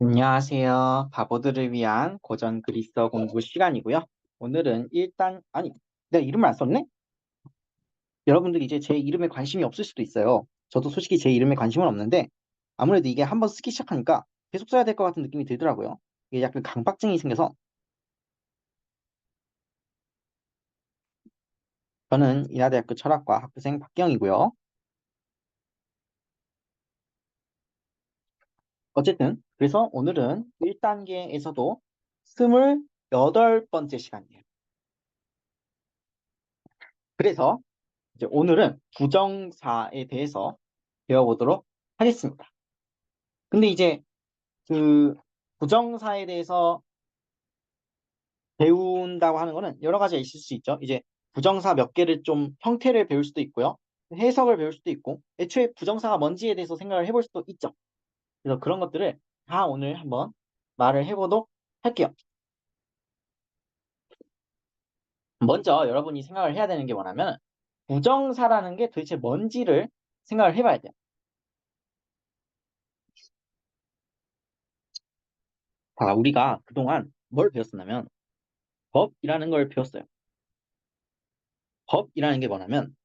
안녕하세요. 바보들을 위한 고전 그리스어 공부 시간이고요. 오늘은 내가 이름을 안 썼네? 여러분들이 이제 제 이름에 관심이 없을 수도 있어요. 저도 솔직히 제 이름에 관심은 없는데, 아무래도 이게 한번 쓰기 시작하니까 계속 써야 될 것 같은 느낌이 들더라고요. 이게 약간 강박증이 생겨서, 저는 인하대학교 철학과 학부생 박경이고요. 어쨌든, 그래서 오늘은 1단계에서도 28번째 시간이에요. 그래서 이제 오늘은 부정사에 대해서 배워보도록 하겠습니다. 근데 이제 그 부정사에 대해서 배운다고 하는 거는 여러 가지가 있을 수 있죠. 이제 부정사 몇 개를 좀 형태를 배울 수도 있고요. 해석을 배울 수도 있고, 애초에 부정사가 뭔지에 대해서 생각을 해볼 수도 있죠. 그래서 그런 것들을 다 오늘 한번 말을 해보도록 할게요. 먼저 여러분이 생각을 해야 되는 게 뭐냐면, 부정사라는 게 도대체 뭔지를 생각을 해봐야 돼요. 자, 우리가 그동안 뭘 배웠었냐면, 법이라는 걸 배웠어요. 법이라는 게 뭐냐면,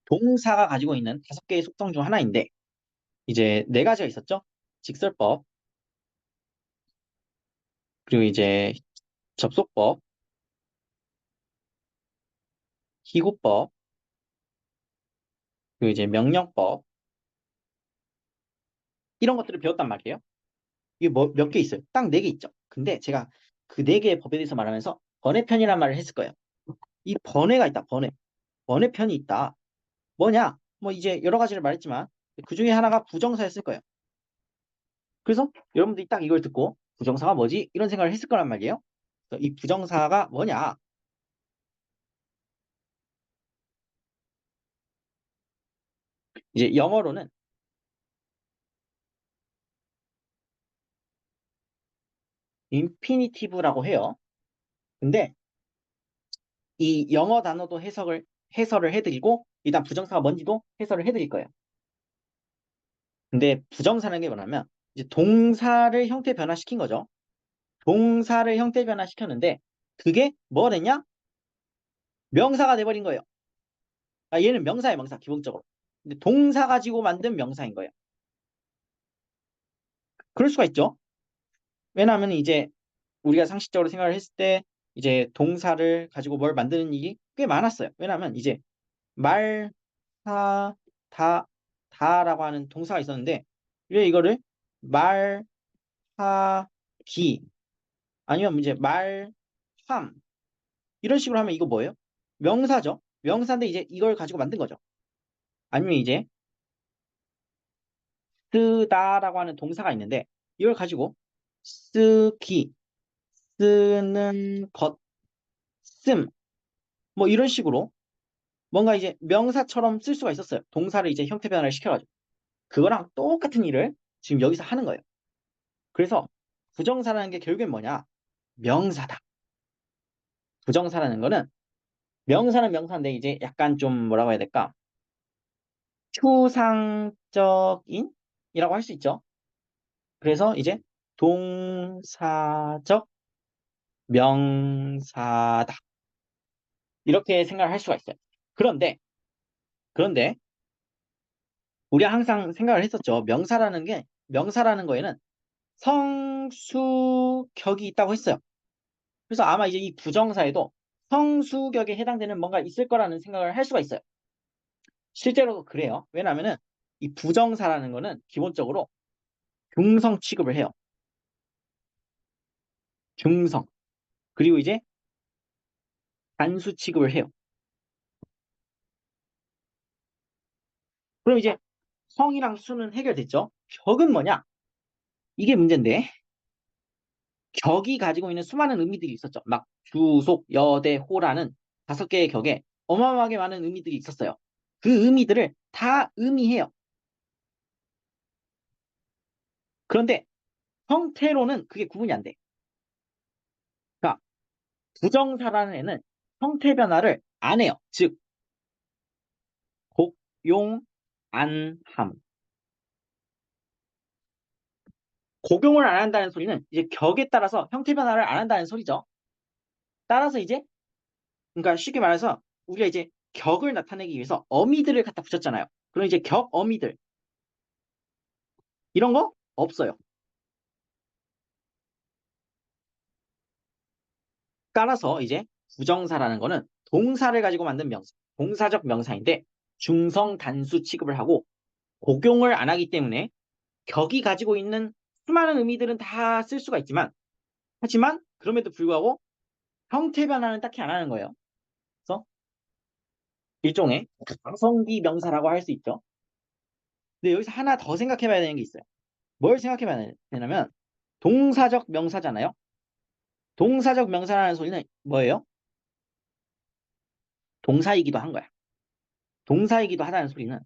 동사가 가지고 있는 5개의 속성 중 하나인데, 이제 네 가지가 있었죠. 직설법, 그리고 이제 접속법, 희구법, 그리고 이제 명령법, 이런 것들을 배웠단 말이에요. 이게 뭐 몇 개 있어요. 딱 네 개 있죠. 근데 제가 그 네 개의 법에 대해서 말하면서 번외편이라는 말을 했을 거예요. 이 번외가 있다. 번외편이 있다. 뭐냐? 뭐 이제 여러 가지를 말했지만 그 중에 하나가 부정사였을 거예요. 그래서 여러분들이 딱 이걸 듣고 부정사가 뭐지? 이런 생각을 했을 거란 말이에요. 그래서 이 부정사가 뭐냐? 이제 영어로는 인피니티브라고 해요. 근데 이 영어 단어도 해설을 해드리고 일단 부정사가 뭔지도 해설을 해드릴 거예요. 근데 부정사라는 게 뭐냐면 이제 동사를 형태 변화시킨 거죠. 동사를 형태 변화시켰는데 그게 뭐랬냐? 명사가 돼버린 거예요. 아, 얘는 명사예요, 명사 기본적으로. 근데 동사 가지고 만든 명사인 거예요. 그럴 수가 있죠. 왜냐하면 이제 우리가 상식적으로 생각을 했을 때 이제 동사를 가지고 뭘 만드는 일이 꽤 많았어요. 왜냐하면 이제 말, 사, 다, 다라고 하는 동사가 있었는데 왜 이거를 말, 하, 기 아니면 이제 말, 함 이런 식으로 하면 이거 뭐예요? 명사죠. 명사인데 이제 이걸 가지고 만든 거죠. 아니면 이제 쓰다라고 하는 동사가 있는데 이걸 가지고 쓰기, 쓰는 것, 씀, 뭐 이런 식으로 뭔가 이제 명사처럼 쓸 수가 있었어요. 동사를 이제 형태 변화를 시켜가지고 그거랑 똑같은 일을 지금 여기서 하는 거예요. 그래서 부정사라는 게 결국엔 뭐냐? 명사다. 부정사라는 거는 명사는 명사인데 이제 약간 좀 뭐라고 해야 될까? 추상적인이라고 할 수 있죠. 그래서 이제 동사적 명사다. 이렇게 생각을 할 수가 있어요. 그런데, 그런데, 우리가 항상 생각을 했었죠. 명사라는 거에는 성수격이 있다고 했어요. 그래서 아마 이제 이 부정사에도 성수격에 해당되는 뭔가 있을 거라는 생각을 할 수가 있어요. 실제로도 그래요. 왜냐하면은 이 부정사라는 거는 기본적으로 중성 취급을 해요. 중성. 그리고 이제 단수 취급을 해요. 그럼 이제 성이랑 수는 해결됐죠? 격은 뭐냐? 이게 문제인데 격이 가지고 있는 수많은 의미들이 있었죠. 막 주속, 여대, 호라는 5개의 격에 어마어마하게 많은 의미들이 있었어요. 그 의미들을 다 의미해요. 그런데 형태로는 그게 구분이 안 돼. 그러니까 부정사라는 애는 형태 변화를 안 해요. 즉 곡, 용, 안, 함. 고경을 안 한다는 소리는 이제 격에 따라서 형태 변화를 안 한다는 소리죠. 따라서 이제 그러니까 쉽게 말해서 우리가 이제 격을 나타내기 위해서 어미들을 갖다 붙였잖아요. 그럼 이제 격 어미들 이런 거 없어요. 따라서 이제 부정사라는 거는 동사를 가지고 만든 명사, 동사적 명사인데 중성 단수 취급을 하고 고경을 안 하기 때문에 격이 가지고 있는 수많은 의미들은 다 쓸 수가 있지만 하지만 그럼에도 불구하고 형태 변화는 딱히 안 하는 거예요. 그래서 일종의 가성비 명사라고 할 수 있죠. 근데 여기서 하나 더 생각해 봐야 되는 게 있어요. 뭘 생각해 봐야 되냐면 동사적 명사잖아요. 동사적 명사라는 소리는 뭐예요? 동사이기도 한 거야. 동사이기도 하다는 소리는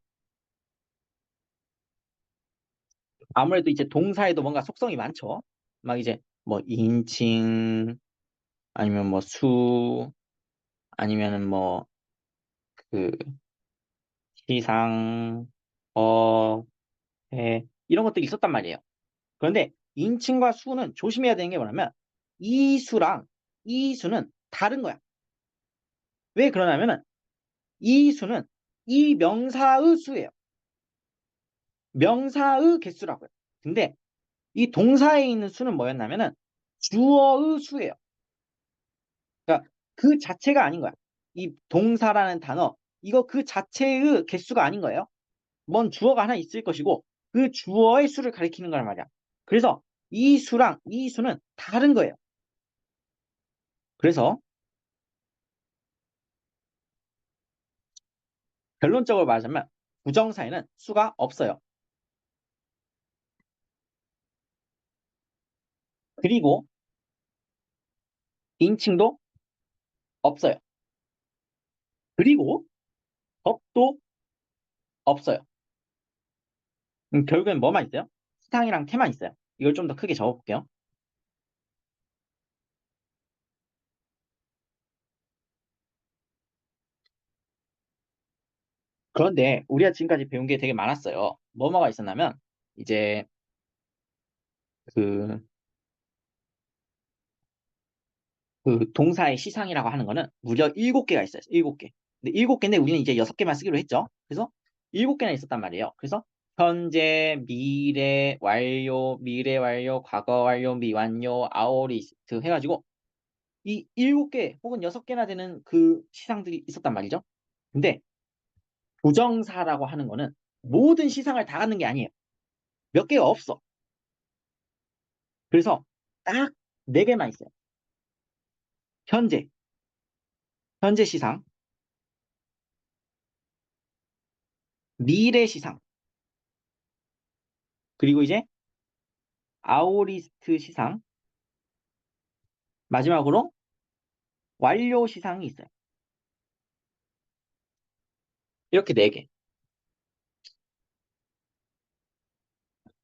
아무래도 이제 동사에도 뭔가 속성이 많죠. 막 이제 뭐 인칭 아니면 뭐 수 아니면은 뭐 그 시상 해 이런 것들이 있었단 말이에요. 그런데 인칭과 수는 조심해야 되는 게 뭐냐면 이 수랑 이 수는 다른 거야. 왜 그러냐면은 이 수는 이 명사의 수예요. 명사의 개수라고요. 근데 이 동사에 있는 수는 뭐였냐면은 주어의 수예요. 그러니까 그 자체가 아닌 거야. 이 동사라는 단어, 이거 그 자체의 개수가 아닌 거예요. 뭔 주어가 하나 있을 것이고 그 주어의 수를 가리키는 거란 말이야. 그래서 이 수랑 이 수는 다른 거예요. 그래서 결론적으로 말하자면 부정사에는 수가 없어요. 그리고 인칭도 없어요. 그리고 법도 없어요. 결국엔 뭐만 있어요? 시상이랑 태만 있어요. 이걸 좀 더 크게 적어볼게요. 그런데 우리가 지금까지 배운 게 되게 많았어요. 뭐가 있었냐면 이제 그, 그 동사의 시상이라고 하는 거는 무려 7개가 있어요. 7개. 근데 7개인데 우리는 이제 6개만 쓰기로 했죠. 그래서 7개나 있었단 말이에요. 그래서 현재, 미래 완료, 과거 완료, 미완료, 아오리스트 해가지고 이 7개 혹은 6개나 되는 그 시상들이 있었단 말이죠. 근데 부정사라고 하는 거는 모든 시상을 다 갖는 게 아니에요. 몇 개가 없어. 그래서 딱 4개만 있어요. 현재, 현재 시상, 미래 시상, 그리고 이제 아오리스트 시상, 마지막으로 완료 시상이 있어요. 이렇게 4개.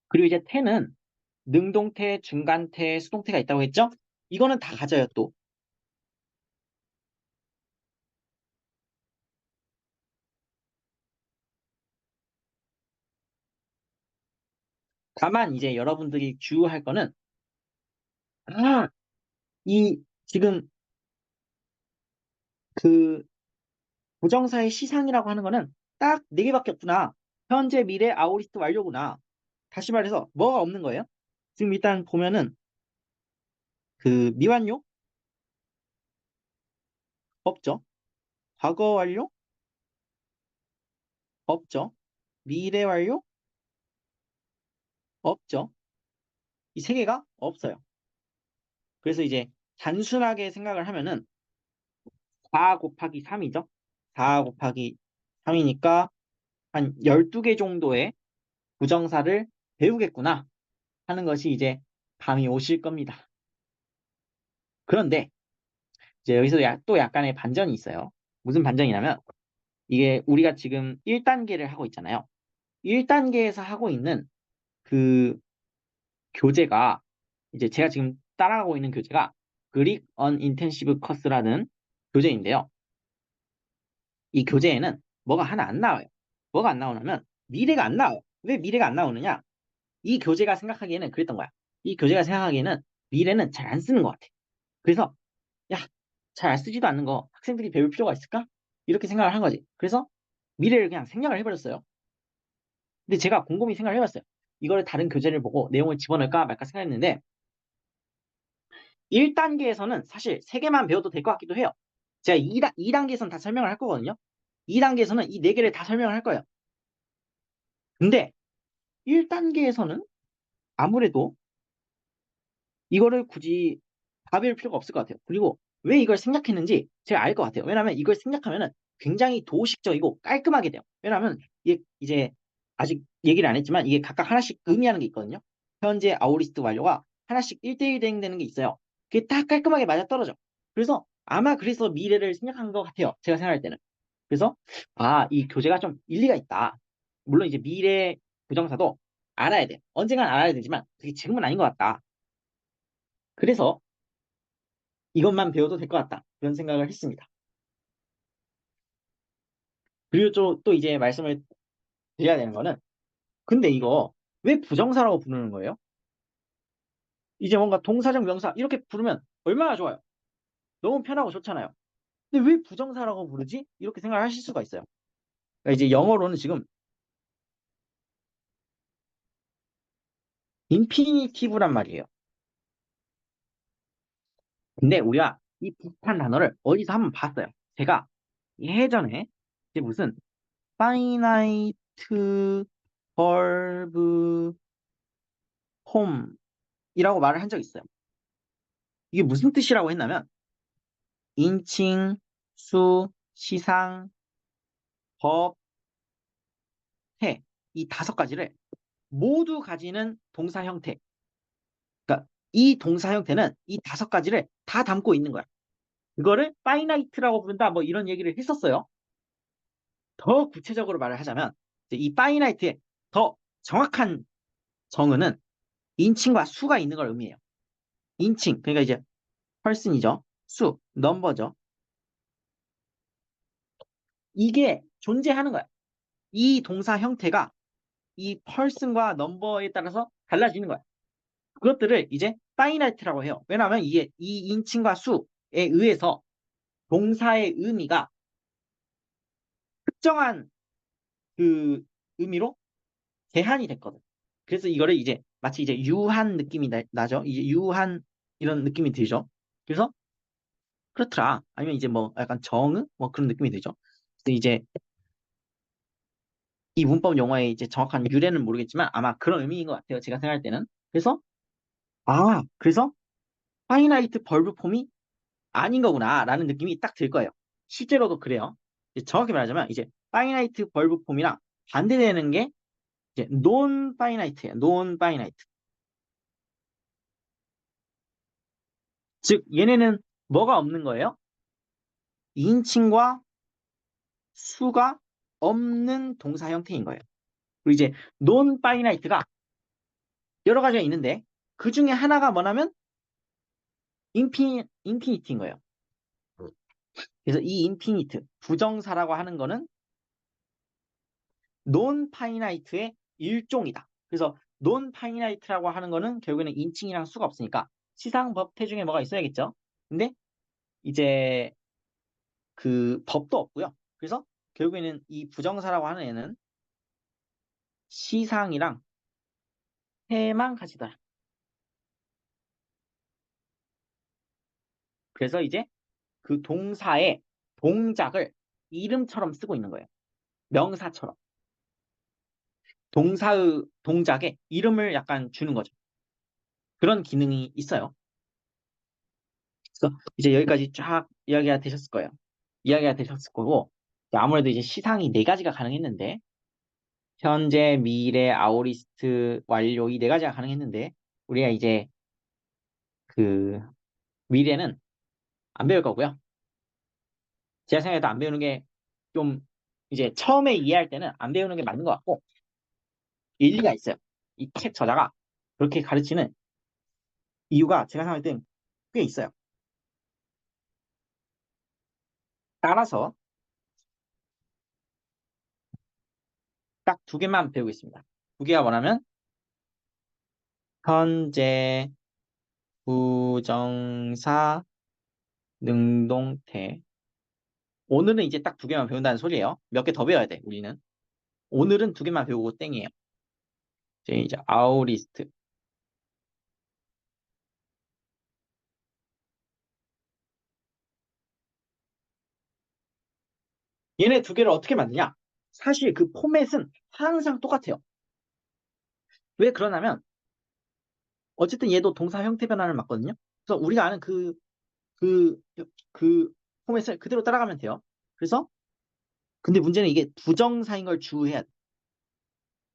그리고 이제 태는 능동태, 중간태, 수동태가 있다고 했죠? 이거는 다 가져요, 또. 다만 이제 여러분들이 주의할 거는 아, 이 지금 그 부정사의 시상이라고 하는 거는 딱 4개밖에 없구나. 현재, 미래, 아오리스트 완료구나. 다시 말해서 뭐가 없는 거예요? 지금 일단 보면은 그 미완료 없죠. 과거 완료 없죠. 미래 완료 없죠. 이 3개가 없어요. 그래서 이제 단순하게 생각을 하면은 4 곱하기 3이죠. 4 곱하기 3이니까 한 12개 정도의 부정사를 배우겠구나 하는 것이 이제 감이 오실 겁니다. 그런데 이제 여기서 또 약간의 반전이 있어요. 무슨 반전이냐면 이게 우리가 지금 1단계를 하고 있잖아요. 1단계에서 하고 있는 그 교재가 이제 제가 지금 따라가고 있는 교재가 그릭 언인텐시브 커스라는 교재인데요. 이 교재에는 뭐가 하나 안 나와요. 뭐가 안 나오냐면 미래가 안 나와요. 왜 미래가 안 나오느냐? 이 교재가 생각하기에는 그랬던 거야. 이 교재가 생각하기에는 미래는 잘 안 쓰는 것 같아. 그래서 야, 잘 안 쓰지도 않는 거 학생들이 배울 필요가 있을까? 이렇게 생각을 한 거지. 그래서 미래를 그냥 생략을 해버렸어요. 근데 제가 곰곰이 생각을 해봤어요. 이거를 다른 교재를 보고 내용을 집어넣을까 말까 생각했는데 1단계에서는 사실 3개만 배워도 될 것 같기도 해요. 제가 2단계에서는 다 설명을 할 거거든요. 2단계에서는 이 4개를 다 설명을 할 거예요. 근데 1단계에서는 아무래도 이거를 굳이 다 배울 필요가 없을 것 같아요. 그리고 왜 이걸 생략했는지 제가 알 것 같아요. 왜냐하면 이걸 생략하면은 굉장히 도식적이고 깔끔하게 돼요. 왜냐하면 이게 이제 아직 얘기를 안 했지만 이게 각각 하나씩 의미하는 게 있거든요. 현재 아우리스트 완료가 하나씩 1대1 대응되는 게 있어요. 그게 딱 깔끔하게 맞아떨어져. 그래서 아마 그래서 미래를 생략한 것 같아요. 제가 생각할 때는. 그래서 이 교재가 좀 일리가 있다. 물론 이제 미래 부정사도 알아야 돼. 언젠간 알아야 되지만 그게 지금은 아닌 것 같다. 그래서 이것만 배워도 될 것 같다. 그런 생각을 했습니다. 그리고 또 이제 말씀을 드려야 되는 거는, 근데 이거 왜 부정사라고 부르는 거예요? 이제 뭔가 동사적 명사 이렇게 부르면 얼마나 좋아요. 너무 편하고 좋잖아요. 근데 왜 부정사라고 부르지? 이렇게 생각을 하실 수가 있어요. 그러니까 이제 영어로는 지금 인피니티브란 말이에요. 근데 우리가 이 비슷한 단어를 어디서 한번 봤어요. 제가 예전에 이제 무슨 finite verb form이라고 말을 한 적이 있어요. 이게 무슨 뜻이라고 했냐면 인칭, 수, 시상, 법, 해. 이 5가지를 모두 가지는 동사 형태. 그러니까 이 동사 형태는 이 5가지를 다 담고 있는 거야. 그거를 파이나이트라고 부른다. 뭐 이런 얘기를 했었어요. 더 구체적으로 말을 하자면 이 파이나이트의 더 정확한 정의는 인칭과 수가 있는 걸 의미해요. 인칭, 그러니까 이제 person이죠. 수, 넘버죠. 이게 존재하는 거야. 이 동사 형태가 이 person과 넘버에 따라서 달라지는 거야. 그것들을 이제 파이나이트라고 해요. 왜냐하면 이게 이 인칭과 수에 의해서 동사의 의미가 특정한 그 의미로 제한이 됐거든. 그래서 이거를 이제 마치 이제 유한 느낌이 나죠. 이제 유한 이런 느낌이 들죠. 그래서 그렇더라. 아니면 이제 뭐 약간 정의 뭐 그런 느낌이 들죠. 근데 이제 이 문법 용어의 이제 정확한 유래는 모르겠지만 아마 그런 의미인 것 같아요. 제가 생각할 때는. 그래서 그래서 파이나이트 벌브 폼이 아닌 거구나라는 느낌이 딱 들 거예요. 실제로도 그래요. 이제 정확히 말하자면 이제 파이나이트 벌브 폼이랑 반대되는 게 이제 논 파이나이트예요. 논 파이나이트. 즉 얘네는 뭐가 없는 거예요? 인칭과 수가 없는 동사 형태인 거예요. 그리고 이제 논 파이나이트가 여러 가지가 있는데 그 중에 하나가 뭐냐면 인피니티인 거예요. 그래서 이 인피니트 부정사라고 하는 거는 논 파이나이트의 일종이다. 그래서 논 파이나이트라고 하는 거는 결국에는 인칭이랑 수가 없으니까 시상법 태중에 뭐가 있어야겠죠. 근데 이제 그 법도 없고요. 그래서 결국에는 이 부정사라고 하는 애는 시상이랑 해만 가지더라. 그래서 이제 그 동사의 동작을 이름처럼 쓰고 있는 거예요. 명사처럼. 동사의 동작에 이름을 약간 주는 거죠. 그런 기능이 있어요. 그래서 이제 여기까지 쫙 이야기가 되셨을 거예요. 이야기가 되셨을 거고, 아무래도 이제 시상이 4가지가 가능했는데, 현재, 미래, 아오리스트, 완료 이 4가지가 가능했는데, 우리가 이제 그 미래는 안 배울 거고요. 제가 생각해도 안 배우는 게 좀 이제 처음에 이해할 때는 안 배우는 게 맞는 것 같고, 일리가 있어요. 이 책 저자가 그렇게 가르치는 이유가 제가 생각할 땐 꽤 있어요. 따라서 딱 2개만 배우겠습니다. 2개가 뭐냐면 현재 부정사 능동태. 오늘은 이제 딱 두 개만 배운다는 소리예요. 몇 개 더 배워야 돼, 우리는. 오늘은 두 개만 배우고 땡이에요. 이제 아우리스트. 얘네 두 개를 어떻게 만드냐? 사실 그 포맷은 항상 똑같아요. 왜 그러냐면 어쨌든 얘도 동사 형태 변화를 맞거든요. 그래서 우리가 아는 그, 그 포맷을 그대로 따라가면 돼요. 그래서 근데 문제는 이게 부정사인 걸 주의해야 돼.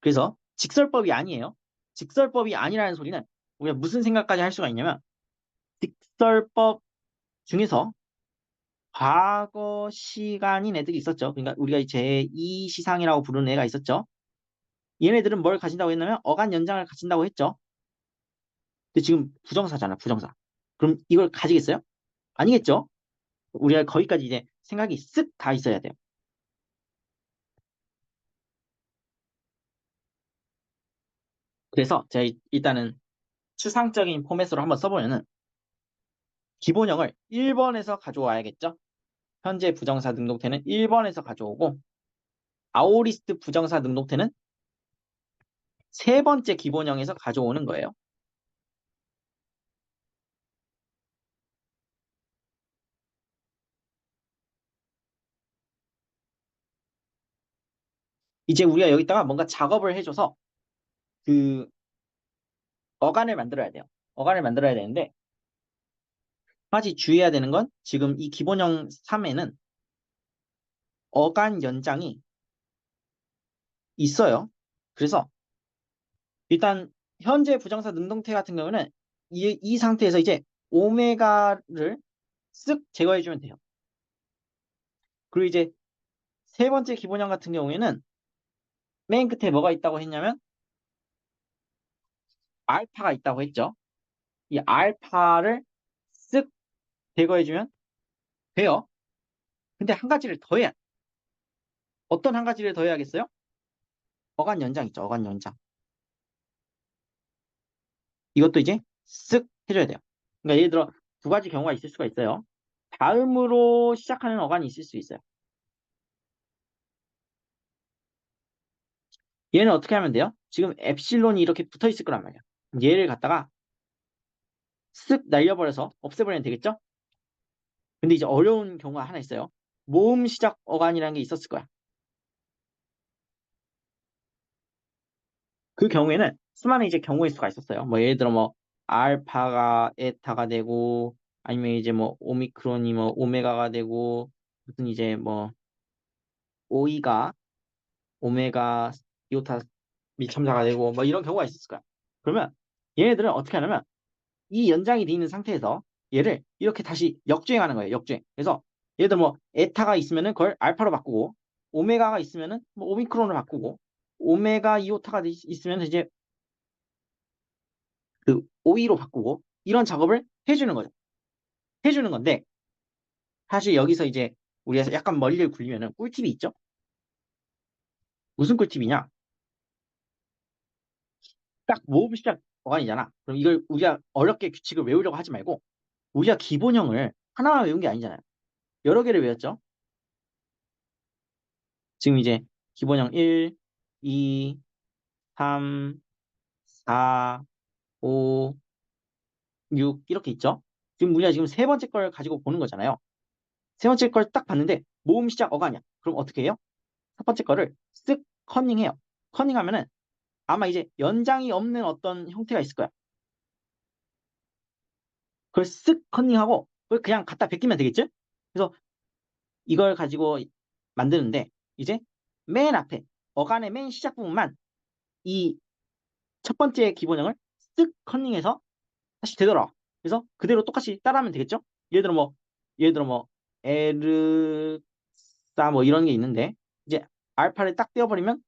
그래서 직설법이 아니에요. 직설법이 아니라는 소리는 우리가 무슨 생각까지 할 수가 있냐면 직설법 중에서 과거 시간인 애들이 있었죠. 그러니까 우리가 제2 시상이라고 부르는 애가 있었죠. 얘네들은 뭘 가진다고 했냐면 어간 연장을 가진다고 했죠. 근데 지금 부정사잖아, 부정사. 그럼 이걸 가지겠어요? 아니겠죠? 우리가 거기까지 이제 생각이 쓱 다 있어야 돼요. 그래서 제가 일단은 추상적인 포맷으로 한번 써보면은 기본형을 1번에서 가져와야겠죠? 현재 부정사 능동태는 1번에서 가져오고 아오리스트 부정사 능동태는 세 번째 기본형에서 가져오는 거예요. 이제 우리가 여기다가 뭔가 작업을 해줘서 그 어간을 만들어야 돼요. 어간을 만들어야 되는데 한 가지 주의해야 되는 건 지금 이 기본형 3에는 어간 연장이 있어요. 그래서 일단 현재 부정사 능동태 같은 경우는 이 상태에서 이제 오메가를 쓱 제거해주면 돼요. 그리고 이제 세 번째 기본형 같은 경우에는 맨 끝에 뭐가 있다고 했냐면 알파가 있다고 했죠. 이 알파를 쓱 제거해주면 돼요. 근데 한 가지를 더 해야 어떤 한 가지를 더 해야겠어요? 어간 연장 있죠. 어간 연장. 이것도 이제 쓱 해줘야 돼요. 그러니까 예를 들어 두 가지 경우가 있을 수가 있어요. 다음으로 시작하는 어간이 있을 수 있어요. 얘는 어떻게 하면 돼요? 지금 엡실론이 이렇게 붙어 있을 거란 말이야. 얘를 갖다가 쓱 날려버려서 없애버리면 되겠죠? 근데 이제 어려운 경우가 하나 있어요. 모음 시작 어간이라는 게 있었을 거야. 그 경우에는 수많은 이제 경우의 수가 있었어요. 뭐 예를 들어 뭐 알파가 에타가 되고 아니면 이제 뭐 오미크론이 뭐 오메가가 되고 무슨 이제 뭐 오이가 오메가 이오타 밀첨자가 되고 뭐 이런 경우가 있었을 거야. 그러면 얘네들은 어떻게 하냐면 이 연장이 돼 있는 상태에서 얘를 이렇게 다시 역주행하는 거예요. 역주행. 그래서 예를 들어 뭐 에타가 있으면은 그걸 알파로 바꾸고 오메가가 있으면은 뭐 오미크론으로 바꾸고 오메가 이오타가 있으면 이제 그 오이로 바꾸고 이런 작업을 해주는 거죠. 해주는 건데 사실 여기서 이제 우리가 약간 머리를 굴리면은 꿀팁이 있죠. 무슨 꿀팁이냐? 딱 모음 시작 어간이잖아. 그럼 이걸 우리가 어렵게 규칙을 외우려고 하지 말고 우리가 기본형을 하나만 외운 게 아니잖아요. 여러 개를 외웠죠. 지금 이제 기본형 1, 2, 3, 4, 5, 6 이렇게 있죠. 지금 우리가 지금 세 번째 걸 가지고 보는 거잖아요. 세 번째 걸 딱 봤는데 모음 시작 어간이야. 그럼 어떻게 해요? 첫 번째 거를 쓱 커닝해요. 커닝하면은 아마 이제 연장이 없는 어떤 형태가 있을 거야. 그걸 쓱 커닝하고 그걸 그냥 갖다 베끼면 되겠지? 그래서 이걸 가지고 만드는데 이제 맨 앞에 어간의 맨 시작 부분만 이 첫 번째 기본형을 쓱 커닝해서 다시 되돌아. 그래서 그대로 똑같이 따라하면 되겠죠? 예를 들어 뭐 에르사 뭐 이런 게 있는데 이제 알파를 딱 떼어버리면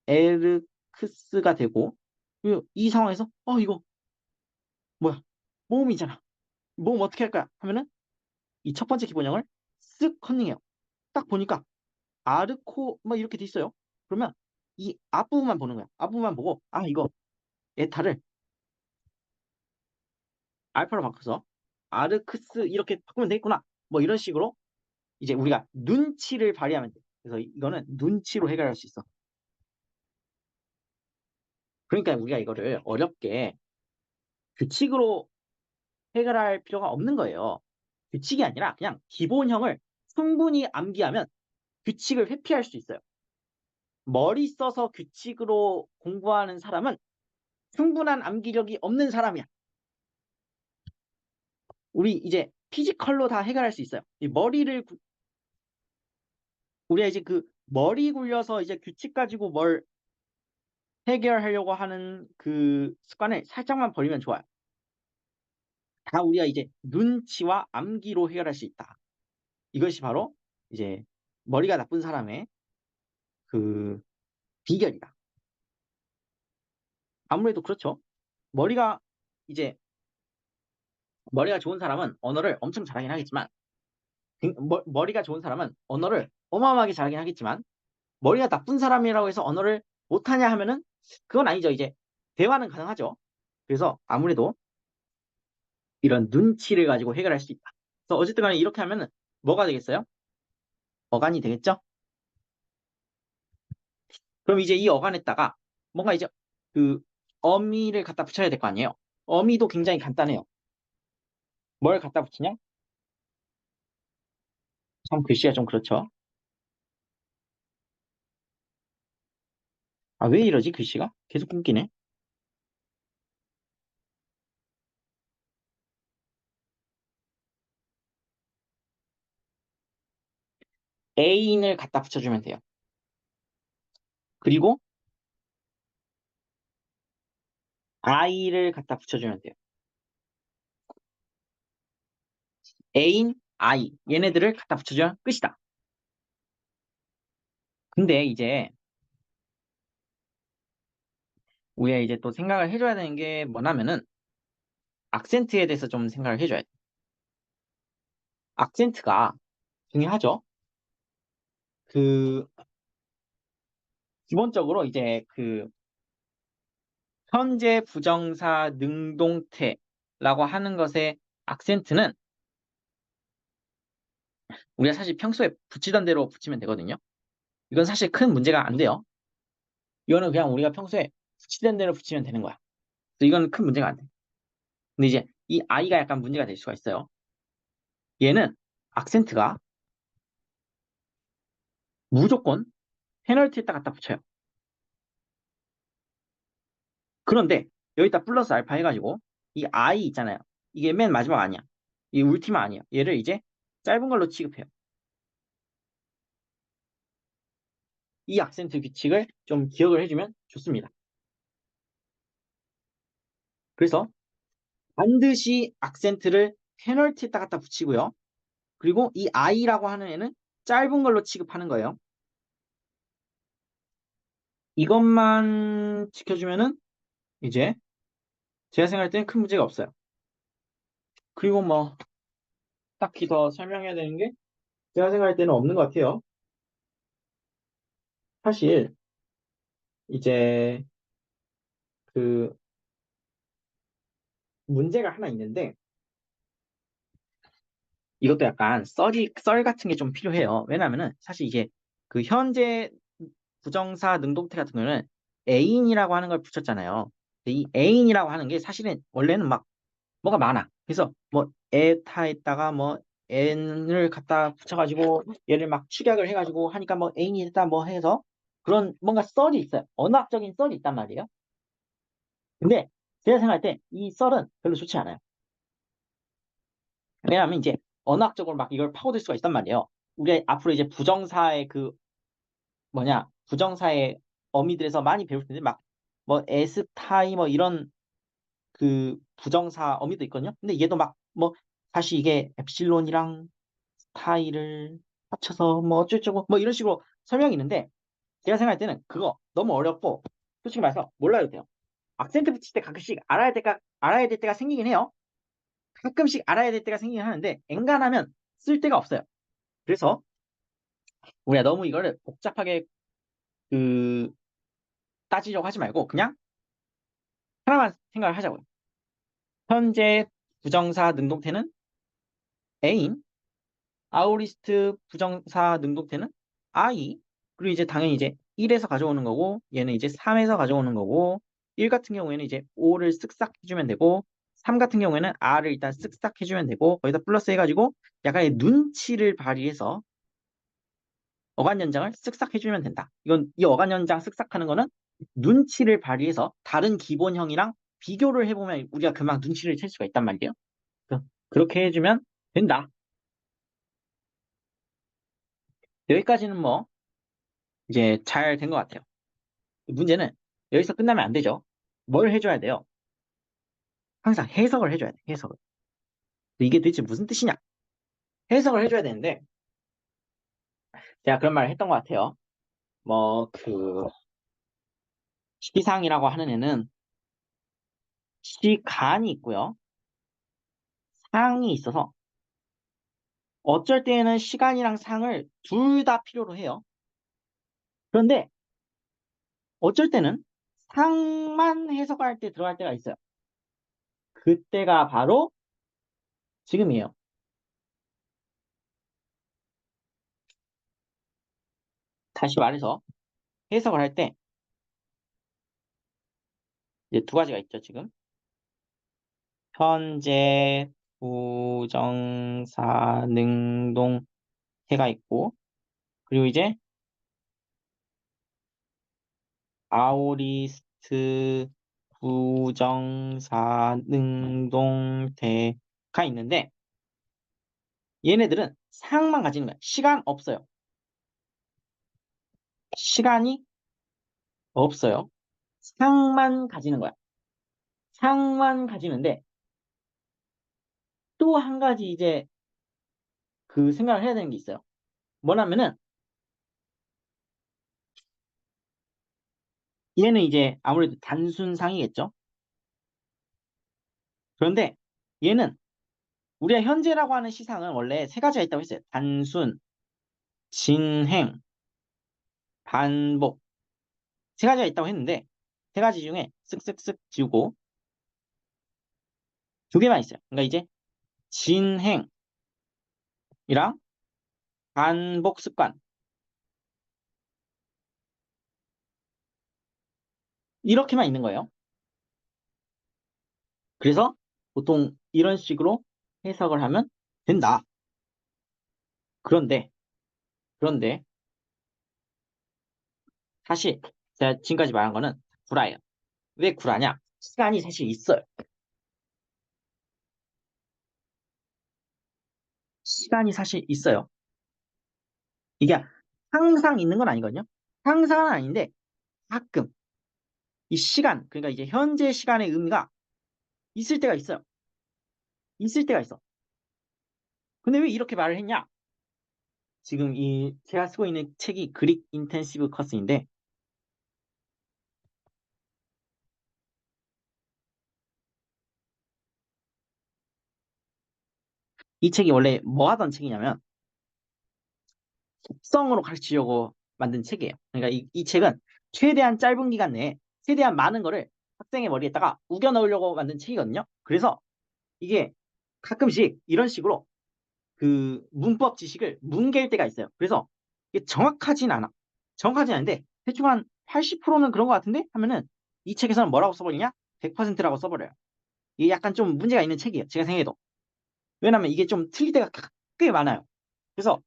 에르크스가 되고 그리고 이 상황에서 이거 뭐야 모음이잖아. 모음 어떻게 할 거야? 하면은 이 첫 번째 기본형을 쓱 컨닝해요. 딱 보니까 아르코 막 이렇게 돼 있어요. 그러면 이 앞부분만 보는 거야. 앞부분만 보고 이거 에타를 알파로 바꿔서 아르크스 이렇게 바꾸면 되겠구나. 뭐 이런 식으로 이제 우리가 눈치를 발휘하면 돼. 그래서 이거는 눈치로 해결할 수 있어. 그러니까 우리가 이거를 어렵게 규칙으로 해결할 필요가 없는 거예요. 규칙이 아니라 그냥 기본형을 충분히 암기하면 규칙을 회피할 수 있어요. 머리 써서 규칙으로 공부하는 사람은 충분한 암기력이 없는 사람이야. 우리 이제 피지컬로 다 해결할 수 있어요. 이 우리가 이제 그 머리 굴려서 이제 규칙 가지고 뭘 해결하려고 하는 그 습관을 살짝만 버리면 좋아요. 다 우리가 이제 눈치와 암기로 해결할 수 있다. 이것이 바로 이제 머리가 나쁜 사람의 그 비결이다. 아무래도 그렇죠. 머리가 이제 머리가 좋은 사람은 언어를 엄청 잘하긴 하겠지만 머리가 좋은 사람은 언어를 어마어마하게 잘하긴 하겠지만 머리가 나쁜 사람이라고 해서 언어를 못하냐 하면은 그건 아니죠. 이제 대화는 가능하죠. 그래서 아무래도 이런 눈치를 가지고 해결할 수 있다. 그래서 어쨌든 간에 이렇게 하면은 뭐가 되겠어요? 어간이 되겠죠? 그럼 이제 이 어간에다가 뭔가 이제 그 어미를 갖다 붙여야 될 거 아니에요? 어미도 굉장히 간단해요. 뭘 갖다 붙이냐? 참 글씨가 좀 그렇죠. 아, 왜 이러지, 글씨가? 계속 끊기네. 애인을 갖다 붙여주면 돼요. 그리고 아이를 갖다 붙여주면 돼요. 애인, 아이, 얘네들을 갖다 붙여주면 끝이다. 근데 이제 우리가 이제 또 생각을 해줘야 되는 게 뭐냐면은 악센트에 대해서 좀 생각을 해줘야 돼. 악센트가 중요하죠. 그 기본적으로 이제 그 현재 부정사 능동태라고 하는 것의 악센트는 우리가 사실 평소에 붙이던 대로 붙이면 되거든요. 이건 사실 큰 문제가 안 돼요. 이거는 그냥 우리가 평소에 붙이던 대로 붙이면 되는 거야. 그래서 이건 큰 문제가 안 돼. 근데 이제 이 아이가 약간 문제가 될 수가 있어요. 얘는 악센트가 무조건 페널티에다 갖다 붙여요. 그런데 여기다 플러스 알파 해가지고 이 I 있잖아요. 이게 맨 마지막 아니야. 이 울티마 아니야. 얘를 이제 짧은 걸로 취급해요. 이 악센트 규칙을 좀 기억을 해주면 좋습니다. 그래서 반드시 악센트를 페널티에다 갖다 붙이고요. 그리고 이 I라고 하는 애는 짧은 걸로 취급하는 거예요. 이것만 지켜주면은 이제 제가 생각할 때는 큰 문제가 없어요. 그리고 뭐 딱히 더 설명해야 되는 게 제가 생각할 때는 없는 것 같아요. 사실 이제 그 문제가 하나 있는데 이것도 약간 썰 같은 게 좀 필요해요. 왜냐면은 사실 이게 그 현재 부정사 능동태 같은 경우는 애인이라고 하는 걸 붙였잖아요. 근데 이 애인이라고 하는 게 사실은 원래는 막 뭐가 많아. 그래서 뭐 에타에다가 뭐 n을 갖다 붙여가지고 얘를 막 축약을 해가지고 하니까 뭐 애인이 됐다 뭐 해서 그런 뭔가 썰이 있어요. 언어학적인 썰이 있단 말이에요. 근데 제가 생각할 때 이 썰은 별로 좋지 않아요. 왜냐하면 이제 언어학적으로 막 이걸 파고들 수가 있단 말이에요. 우리 앞으로 이제 부정사의 그 뭐냐 부정사의 어미들에서 많이 배울 텐데 막 뭐 에스타이 뭐 이런 그 부정사 어미도 있거든요. 근데 얘도 막 뭐 다시 이게 엡실론이랑 스타일을 합쳐서 뭐 어쩌고저쩌고 뭐 이런 식으로 설명이 있는데 제가 생각할 때는 그거 너무 어렵고 솔직히 말해서 몰라도 돼요. 악센트 붙일 때 가끔씩 알아야 될 때가 생기긴 해요. 가끔씩 알아야 될 때가 생기긴 하는데 엔간하면 쓸 데가 없어요. 그래서 우리가 너무 이거를 복잡하게 그 따지려고 하지 말고 그냥 하나만 생각을 하자고요. 현재 부정사 능동태는 A인, 아우리스트 부정사 능동태는 I, 그리고 이제 당연히 이제 1에서 가져오는 거고, 얘는 이제 3에서 가져오는 거고, 1 같은 경우에는 이제 O를 쓱싹 해주면 되고, 3 같은 경우에는 R을 일단 쓱싹 해주면 되고, 거기다 플러스 해가지고 약간의 눈치를 발휘해서 어간연장을 쓱싹 해주면 된다. 이건 이 어간연장 쓱싹 하는 거는 눈치를 발휘해서 다른 기본형이랑 비교를 해보면 우리가 금방 눈치를 챌 수가 있단 말이에요. 그렇게 해주면 된다. 여기까지는 뭐 이제 잘 된 것 같아요. 문제는 여기서 끝나면 안 되죠. 뭘 해줘야 돼요? 항상 해석을 해줘야 돼. 해석을. 이게 도대체 무슨 뜻이냐? 해석을 해줘야 되는데 제가 그런 말을 했던 것 같아요. 뭐 그 시상이라고 하는 애는 시간이 있고요. 상이 있어서 어쩔 때에는 시간이랑 상을 둘 다 필요로 해요. 그런데 어쩔 때는 상만 해석할 때 들어갈 때가 있어요. 그때가 바로 지금이에요. 다시 말해서 해석을 할 때 이제 두 가지가 있죠, 지금. 현재, 부정사, 능동태가 있고, 그리고 이제 아오리스트, 부정사, 능동태가 있는데, 얘네들은 상만 가지는 거야. 시간 없어요. 시간이 없어요. 상만 가지는 거야. 상만 가지는데, 또 한 가지 이제 그 생각을 해야 되는 게 있어요. 뭐냐면은, 얘는 이제 아무래도 단순상이겠죠? 그런데 얘는 우리가 현재라고 하는 시상은 원래 세 가지가 있다고 했어요. 단순, 진행, 반복. 세 가지가 있다고 했는데 세 가지 중에 쓱쓱쓱 지우고 두 개만 있어요. 그러니까 이제 진행이랑 반복 습관 이렇게만 있는 거예요. 그래서 보통 이런 식으로 해석을 하면 된다. 그런데 그런데 사실 제가 지금까지 말한 거는 구라예요. 왜 구라냐? 시간이 사실 있어요. 시간이 사실 있어요. 이게 항상 있는 건 아니거든요. 항상은 아닌데 가끔 이 시간, 그러니까 이제 현재 시간의 의미가 있을 때가 있어요. 있을 때가 있어. 근데 왜 이렇게 말을 했냐? 지금 이 제가 쓰고 있는 책이 그릭 인텐시브 커스인데 이 책이 원래 뭐 하던 책이냐면 속성으로 가르치려고 만든 책이에요. 그러니까 이 책은 최대한 짧은 기간 내에 최대한 많은 거를 학생의 머리에다가 우겨 넣으려고 만든 책이거든요. 그래서 이게 가끔씩 이런 식으로 그 문법 지식을 뭉갤 때가 있어요. 그래서 이게 정확하진 않아. 정확하진 않은데 대충 한 80%는 그런 것 같은데 하면은 이 책에서는 뭐라고 써버리냐? 100%라고 써버려요. 이게 약간 좀 문제가 있는 책이에요. 제가 생각해도. 왜냐면 이게 좀 틀릴 때가 꽤 많아요. 그래서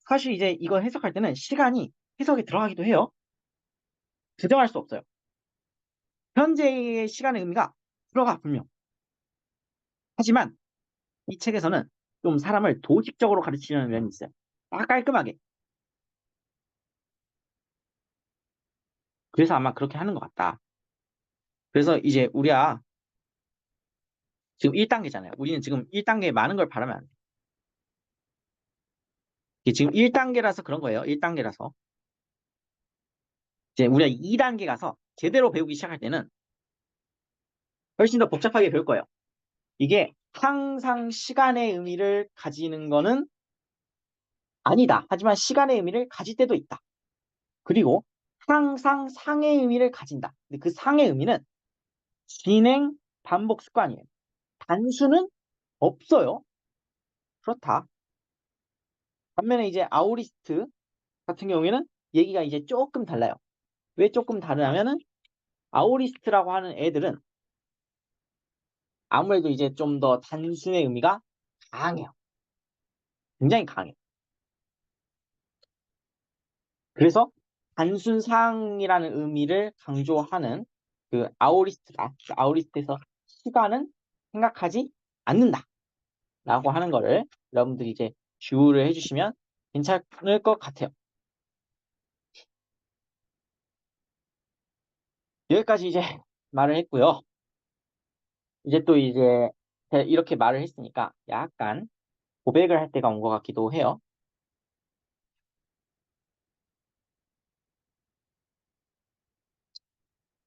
사실 이제 이거 해석할 때는 시간이 해석에 들어가기도 해요. 부정할 수 없어요. 현재의 시간의 의미가 들어가 분명. 하지만 이 책에서는 좀 사람을 도식적으로 가르치려는 면이 있어요. 깔끔하게. 그래서 아마 그렇게 하는 것 같다. 그래서 이제 우리가 지금 1단계잖아요. 우리는 지금 1단계에 많은 걸 바라면 안 돼. 이게 지금 1단계라서 그런 거예요. 1단계라서. 이제 우리가 2단계 가서 제대로 배우기 시작할 때는 훨씬 더 복잡하게 배울 거예요. 이게 항상 시간의 의미를 가지는 거는 아니다. 하지만 시간의 의미를 가질 때도 있다. 그리고 항상 상의 의미를 가진다. 근데 그 상의 의미는 진행, 반복 습관이에요. 단수는 없어요. 그렇다. 반면에 이제 아우리스트 같은 경우에는 얘기가 이제 조금 달라요. 왜 조금 다르냐면은 아우리스트라고 하는 애들은 아무래도 이제 좀 더 단순의 의미가 강해요. 굉장히 강해요. 그래서 단순상이라는 의미를 강조하는 그 아우리스트다. 그 아우리스트에서 시간은 생각하지 않는다. 라고 하는 거를 여러분들이 이제 주의를 해주시면 괜찮을 것 같아요. 여기까지 이제 말을 했고요. 이제 또 이제 제가 이렇게 말을 했으니까 약간 고백을 할 때가 온 것 같기도 해요.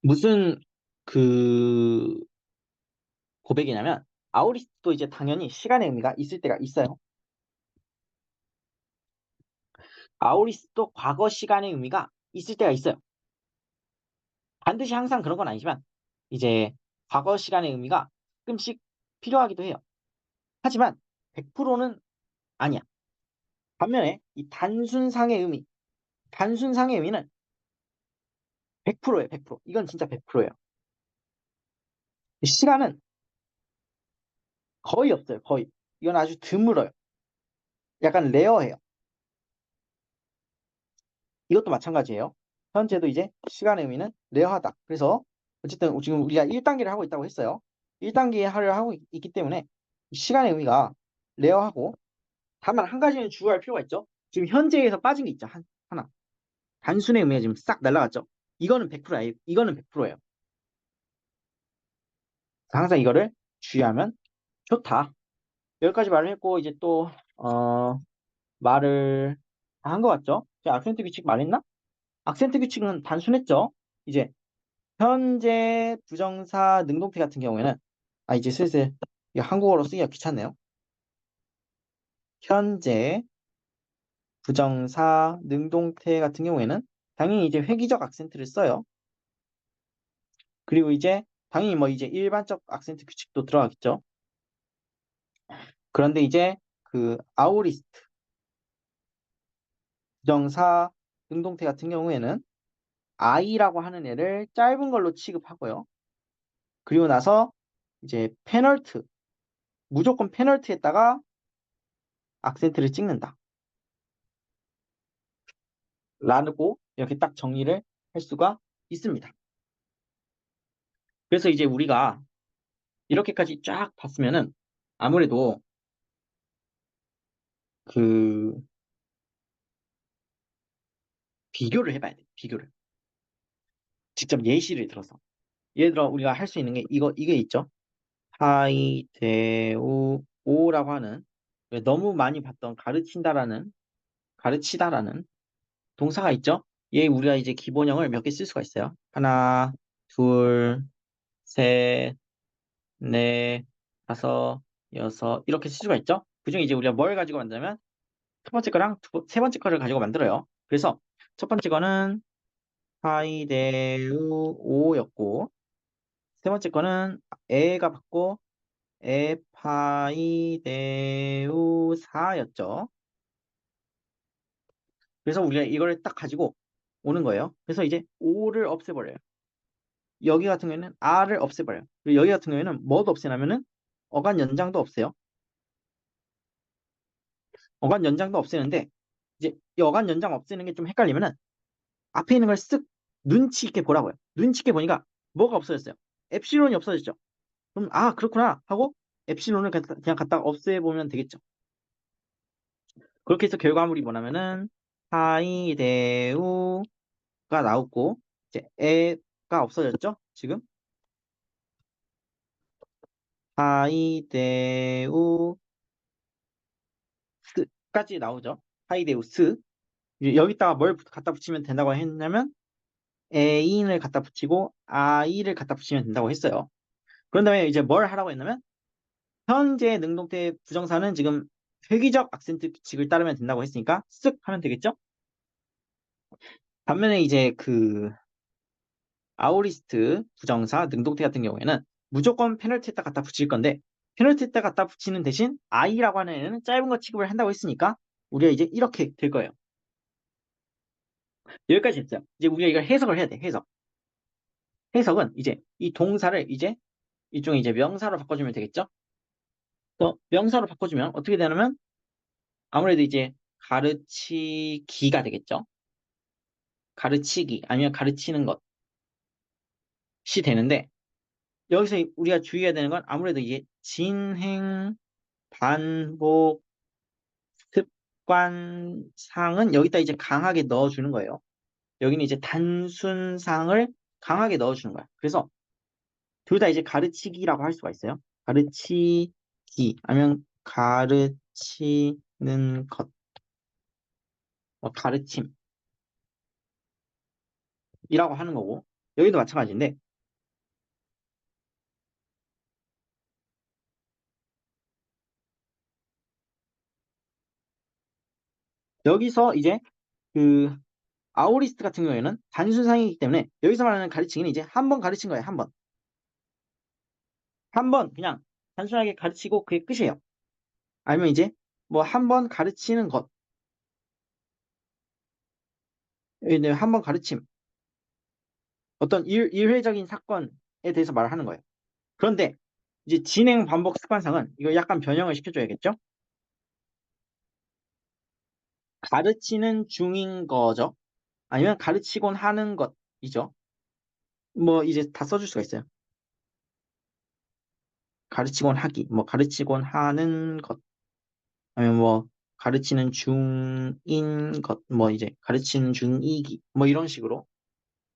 무슨 그 고백이냐면 아우리스도 이제 당연히 시간의 의미가 있을 때가 있어요. 아우리스도 과거 시간의 의미가 있을 때가 있어요. 반드시 항상 그런 건 아니지만 이제 과거 시간의 의미가 가끔씩 필요하기도 해요. 하지만 100%는 아니야. 반면에 이 단순상의 의미는 100%예요, 100%. 이건 진짜 100%예요. 시간은 거의 없어요, 거의. 이건 아주 드물어요. 약간 레어해요. 이것도 마찬가지예요. 현재도 이제 시간의 의미는 레어하다. 그래서 어쨌든 지금 우리가 1단계를 하고 있다고 했어요. 1단계 를 하고 있기 때문에 시간의 의미가 레어하고 다만 한 가지는 주의할 필요가 있죠. 지금 현재에서 빠진 게 있죠. 하나. 단순의 의미가 지금 싹 날라갔죠. 이거는 100%예요. 이거는 100%예요. 항상 이거를 주의하면 좋다. 여기까지 말을 했고 이제 또 말을 다 한 것 같죠? 제가 악센트 규칙 말했나? 악센트 규칙은 단순했죠. 이제 현재 부정사 능동태 같은 경우에는 이제 슬슬 이거 한국어로 쓰기가 귀찮네요. 현재 부정사 능동태 같은 경우에는 당연히 이제 회귀적 악센트를 써요. 그리고 이제 당연히 뭐 이제 일반적 악센트 규칙도 들어가겠죠. 그런데 이제 그 아우리스트 부정사 능동태 같은 경우에는 I라고 하는 애를 짧은 걸로 취급하고요. 그리고 나서 이제 페널트 무조건 페널트에다가 악센트를 찍는다. 라고 이렇게 딱 정리를 할 수가 있습니다. 그래서 이제 우리가 이렇게까지 쫙 봤으면은 아무래도 그 비교를 해봐야 돼. 비교를. 직접 예시를 들어서. 예를 들어 우리가 할 수 있는 게 이게 있죠. 하이데우 오라고 하는 너무 많이 봤던 가르치다라는 동사가 있죠. 얘 우리가 이제 기본형을 몇 개 쓸 수가 있어요. 하나, 둘, 셋, 넷, 다섯, 여섯 이렇게 쓸 수가 있죠. 그중에 이제 우리가 뭘 가지고 만들냐면 첫 번째 거랑 세 번째 거를 가지고 만들어요. 그래서 첫 번째 거는 하이데우 오였고 세 번째 거는 에가 받고 에파이데우 사였죠. 그래서 우리가 이걸 딱 가지고 오는 거예요. 그래서 이제 오를 없애버려요. 여기 같은 경우에는 r을 없애버려요. 그리고 여기 같은 경우에는 뭐도 없애냐면은 어간 연장도 없애요. 어간 연장도 없애는데 이제 이 어간 연장 없애는 게 좀 헷갈리면은 앞에 있는 걸 쓱 눈치 있게 보라고요. 눈치 있게 보니까 뭐가 없어졌어요? 엡실론이 없어졌죠. 그럼 그렇구나 하고 엡실론을 그냥 갖다 없애보면 되겠죠. 그렇게 해서 결과물이 뭐냐면은 하이데우가 나오고 이제 에가 없어졌죠. 지금 하이데우스까지 나오죠. 하이데우스 여기다가 뭘 갖다 붙이면 된다고 했냐면 애인을 갖다 붙이고 아이를 갖다 붙이면 된다고 했어요. 그런 다음에 이제 뭘 하라고 했냐면 현재 능동태 부정사는 지금 회귀적 악센트 규칙을 따르면 된다고 했으니까 쓱 하면 되겠죠? 반면에 이제 그 아우리스트 부정사 능동태 같은 경우에는 무조건 페널티에다 갖다 붙일 건데 페널티 때 갖다 붙이는 대신 I라고 하는 애는 짧은 거 취급을 한다고 했으니까 우리가 이제 이렇게 될 거예요. 여기까지 됐어요. 이제 우리가 이걸 해석을 해야 돼. 해석. 해석은 이제 이 동사를 이제 일종의 이제 명사로 바꿔주면 되겠죠? 또 명사로 바꿔주면 어떻게 되냐면 아무래도 이제 가르치기가 되겠죠? 가르치기 아니면 가르치는 것이 되는데 여기서 우리가 주의해야 되는 건 아무래도 이제 진행, 반복, 습관상은 여기다 이제 강하게 넣어주는 거예요. 여기는 이제 단순상을 강하게 넣어주는 거야. 그래서 둘 다 이제 가르치기라고 할 수가 있어요. 가르치기 아니면 가르치는 것, 가르침이라고 하는 거고 여기도 마찬가지인데 여기서 이제 그 아우리스트 같은 경우에는 단순상이기 때문에 여기서 말하는 가르치기는 이제 한 번 가르친 거예요. 한 번. 한 번 그냥 단순하게 가르치고 그게 끝이에요. 아니면 이제 뭐 한 번 가르치는 것, 한 번 가르침, 어떤 일회적인 사건에 대해서 말을 하는 거예요. 그런데 이제 진행 반복 습관상은 이거 약간 변형을 시켜줘야겠죠? 가르치는 중인 거죠. 아니면 가르치곤 하는 것이죠. 뭐 이제 다 써줄 수가 있어요. 가르치곤 하기, 뭐 가르치곤 하는 것, 아니면 뭐 가르치는 중인 것, 뭐 이제 가르치는 중이기, 뭐 이런 식으로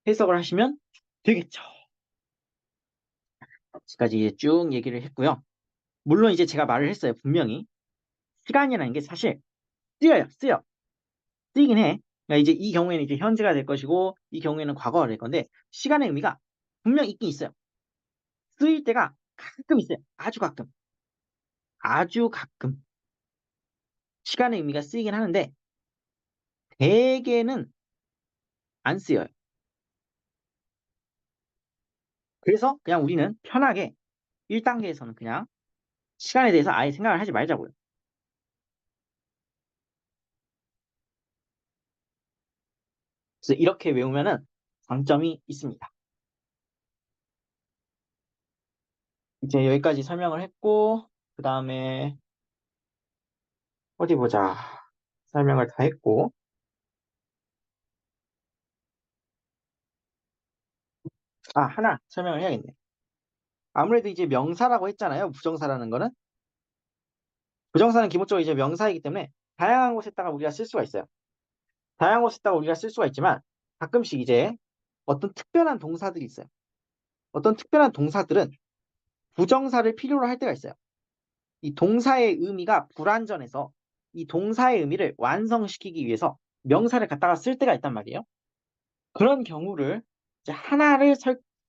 해석을 하시면 되겠죠. 지금까지 이제 쭉 얘기를 했고요. 물론 이제 제가 말을 했어요. 분명히 시간이라는 게 사실 쓰여. 쓰이긴 해. 그러니까 이제 이 경우에는 이제 현재가 될 것이고 이 경우에는 과거가 될 건데 시간의 의미가 분명 있긴 있어요. 쓰일 때가 가끔 있어요. 아주 가끔. 아주 가끔. 시간의 의미가 쓰이긴 하는데 대개는 안 쓰여요. 그래서 그냥 우리는 편하게 1단계에서는 그냥 시간에 대해서 아예 생각을 하지 말자고요. 그래서 이렇게 외우면은 장점이 있습니다. 이제 여기까지 설명을 했고 그 다음에 어디 보자. 설명을 다 했고 하나 설명을 해야겠네. 아무래도 이제 명사라고 했잖아요. 부정사라는 거는. 부정사는 기본적으로 이제 명사이기 때문에 다양한 곳에다가 우리가 쓸 수가 있어요. 다양한 곳에다가 우리가 쓸 수가 있지만 가끔씩 이제 어떤 특별한 동사들이 있어요. 어떤 특별한 동사들은 부정사를 필요로 할 때가 있어요. 이 동사의 의미가 불완전해서 이 동사의 의미를 완성시키기 위해서 명사를 갖다가 쓸 때가 있단 말이에요. 그런 경우를 이제 하나를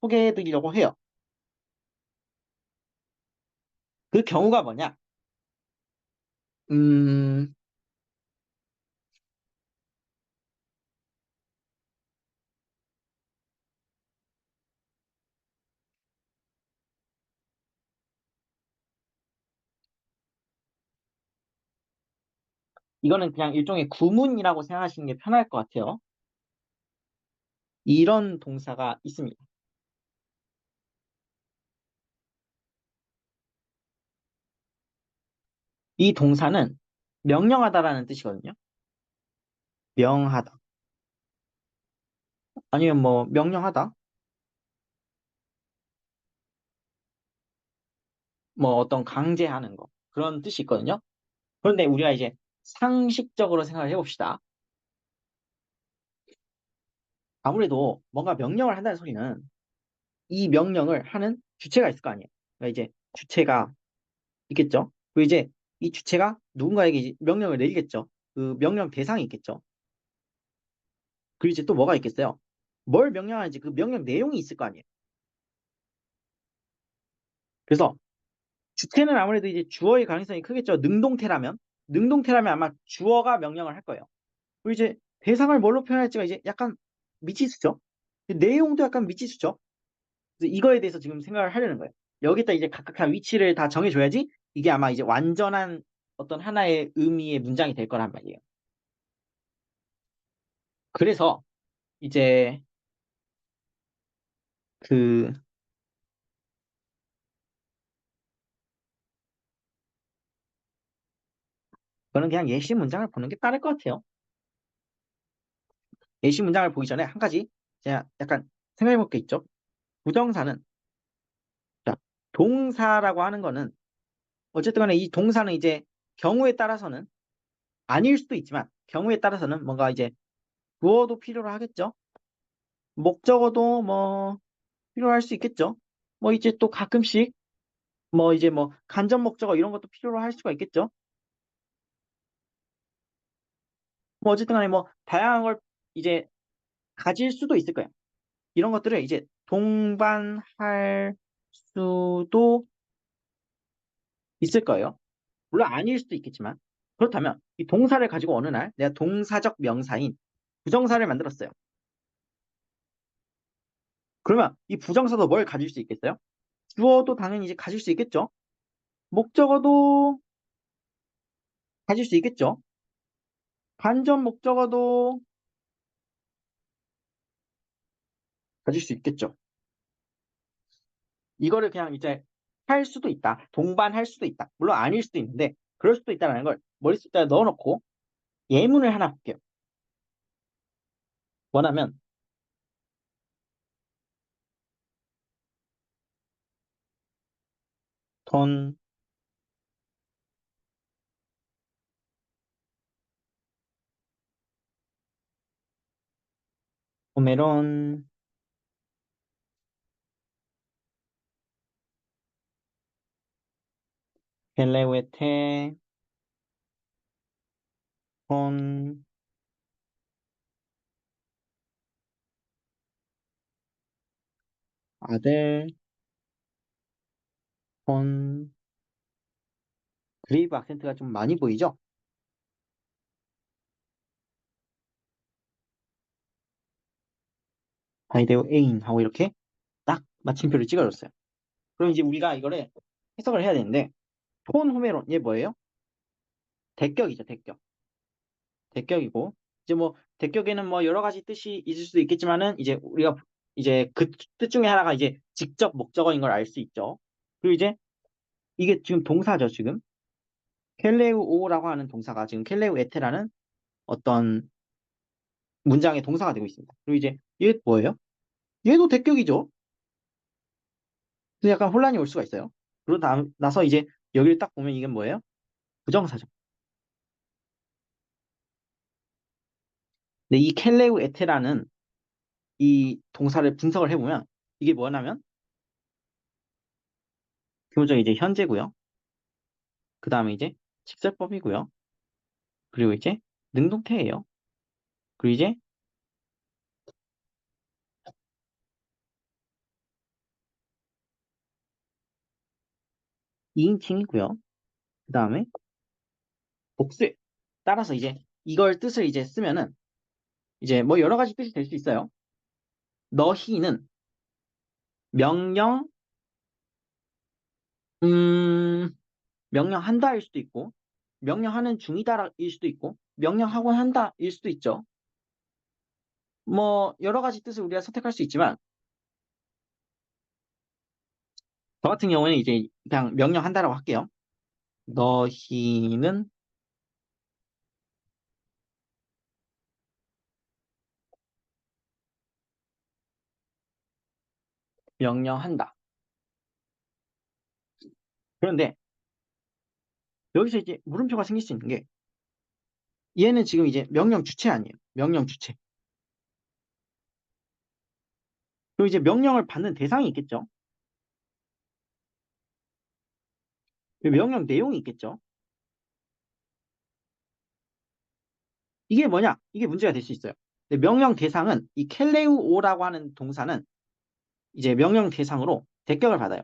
소개해 드리려고 해요. 그 경우가 뭐냐? 음, 이거는 그냥 일종의 구문이라고 생각하시는 게 편할 것 같아요. 이런 동사가 있습니다. 이 동사는 명령하다라는 뜻이거든요. 명하다. 아니면 뭐 명령하다. 뭐 어떤 강제하는 거. 그런 뜻이 있거든요. 그런데 우리가 이제 상식적으로 생각을 해봅시다. 아무래도 뭔가 명령을 한다는 소리는 이 명령을 하는 주체가 있을 거 아니에요. 그러니까 이제 주체가 있겠죠. 그리고 이제 이 주체가 누군가에게 이제 명령을 내리겠죠. 그 명령 대상이 있겠죠. 그리고 이제 또 뭐가 있겠어요? 뭘 명령하는지 그 명령 내용이 있을 거 아니에요. 그래서 주체는 아무래도 이제 주어의 가능성이 크겠죠. 능동태라면 아마 주어가 명령을 할 거예요. 그리고 이제 대상을 뭘로 표현할지가 이제 약간 미치수죠. 내용도 약간 미치수죠. 그래서 이거에 대해서 지금 생각을 하려는 거예요. 여기다 이제 각각 한 위치를 다 정해줘야지 이게 아마 이제 완전한 어떤 하나의 의미의 문장이 될 거란 말이에요. 그래서 이제 그, 저는 그냥 예시 문장을 보는 게 빠를 것 같아요. 예시 문장을 보기 전에 한 가지 제가 약간 생각해 볼 게 있죠. 부정사는, 자, 동사라고 하는 거는 어쨌든 간에 이 동사는 이제 경우에 따라서는 아닐 수도 있지만 경우에 따라서는 뭔가 이제 주어도 필요로 하겠죠. 목적어도 뭐 필요할 수 있겠죠. 뭐 이제 또 가끔씩 뭐 이제 뭐 간접 목적어 이런 것도 필요로 할 수가 있겠죠. 뭐 어쨌든 간에 뭐 다양한 걸 이제 가질 수도 있을 거예요. 이런 것들을 이제 동반할 수도 있을 거예요. 물론 아닐 수도 있겠지만 그렇다면 이 동사를 가지고 어느 날 내가 동사적 명사인 부정사를 만들었어요. 그러면 이 부정사도 뭘 가질 수 있겠어요? 주어도 당연히 이제 가질 수 있겠죠. 목적어도 가질 수 있겠죠. 간접 목적어도 가질 수 있겠죠. 이거를 그냥 이제 할 수도 있다. 동반할 수도 있다. 물론 아닐 수도 있는데 그럴 수도 있다는 걸 머릿속에 넣어놓고 예문을 하나 볼게요. 원하면 돈, 포메론, 벨레웨테, 돈, 아들, 돈, 그레이브 악센트가 좀 많이 보이죠? 바이데오 에인 하고 이렇게 딱 마침표를 찍어줬어요. 그럼 이제 우리가 이거를 해석을 해야 되는데 폰 호메론 얘 뭐예요? 대격이죠, 대격. 대격이고 이제 뭐 대격에는 뭐 여러 가지 뜻이 있을 수도 있겠지만은 이제 우리가 이제 그 뜻 중에 하나가 이제 직접 목적어인 걸 알 수 있죠. 그리고 이제 이게 지금 동사죠, 지금. 켈레우오라고 하는 동사가 지금 켈레우 에테라는 어떤 문장의 동사가 되고 있습니다. 그리고 이제 얘 뭐예요? 얘도 대격이죠. 그래서 약간 혼란이 올 수가 있어요. 그러고 나서 이제 여기를 딱 보면 이게 뭐예요? 부정사죠. 근데 이 켈레우 에테라는 이 동사를 분석을 해보면 이게 뭐냐면 기본적으로 이제 현재고요. 그 다음에 이제 직설법이고요. 그리고 이제 능동태예요. 그리고 이제 이인칭이고요. 그 다음에 복수. 따라서 이제 이걸 뜻을 이제 쓰면은 이제 뭐 여러 가지 뜻이 될 수 있어요. 너희는 명령, 음, 명령한다일 수도 있고, 명령하는 중이다일 수도 있고, 명령하곤 한다일 수도 있죠. 뭐 여러 가지 뜻을 우리가 선택할 수 있지만 저 같은 경우는 이제 그냥 명령한다라고 할게요. 너희는 명령한다. 그런데 여기서 이제 물음표가 생길 수 있는 게 얘는 지금 이제 명령 주체 아니에요. 명령 주체. 그리고 이제 명령을 받는 대상이 있겠죠. 그리고 명령 내용이 있겠죠. 이게 뭐냐? 이게 문제가 될 수 있어요. 근데 명령 대상은 이 켈레우오라고 하는 동사는 이제 명령 대상으로 대격을 받아요.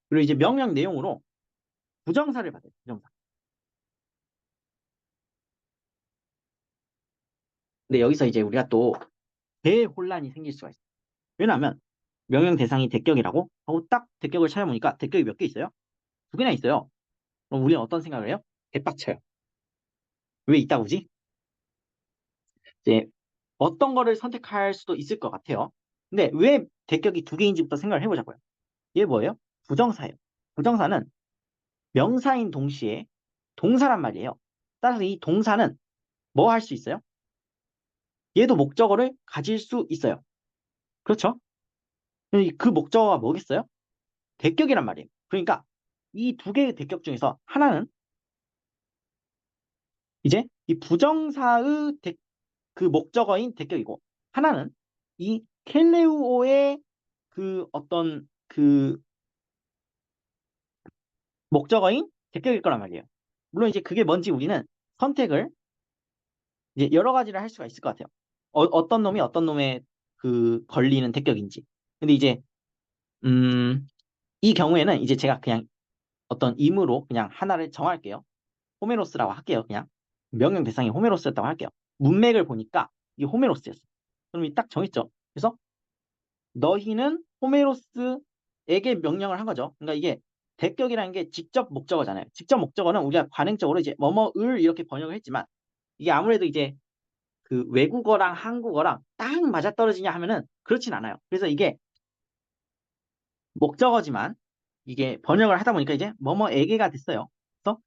그리고 이제 명령 내용으로 부정사를 받아요. 부정사. 근데 여기서 이제 우리가 또 대혼란이 생길 수가 있어요. 왜냐하면 명령 대상이 대격이라고 하고 딱 대격을 찾아보니까 대격이 몇 개 있어요? 두 개나 있어요. 그럼 우리는 어떤 생각을 해요? 개빡쳐요. 왜 있다고지? 이제 어떤 거를 선택할 수도 있을 것 같아요. 근데 왜 대격이 두 개인지부터 생각을 해보자고요. 얘 뭐예요? 부정사예요. 부정사는 명사인 동시에 동사란 말이에요. 따라서 이 동사는 뭐 할 수 있어요? 얘도 목적어를 가질 수 있어요. 그렇죠? 그 목적어가 뭐겠어요? 대격이란 말이에요. 그러니까 이 두 개의 대격 중에서 하나는 이제 이 부정사의 그 목적어인 대격이고 하나는 이 켈레우오의 그 어떤 그 목적어인 대격일 거란 말이에요. 물론 이제 그게 뭔지 우리는 선택을 이제 여러 가지를 할 수가 있을 것 같아요. 어떤 놈이 어떤 놈의 그 걸리는 대격인지. 근데 이제 이 경우에는 이제 제가 그냥 어떤 임으로 그냥 하나를 정할게요. 호메로스라고 할게요. 그냥 명령 대상이 호메로스였다고 할게요. 문맥을 보니까 이게 호메로스였어. 그럼 이 딱 정했죠. 그래서 너희는 호메로스에게 명령을 한 거죠. 그러니까 이게 대격이라는 게 직접 목적어잖아요. 직접 목적어는 우리가 관행적으로 이제 뭐뭐을 이렇게 번역을 했지만 이게 아무래도 이제 그 외국어랑 한국어랑 딱 맞아떨어지냐 하면은 그렇진 않아요. 그래서 이게 목적어지만 이게 번역을 하다 보니까 이제 뭐뭐에게가 됐어요. 그래서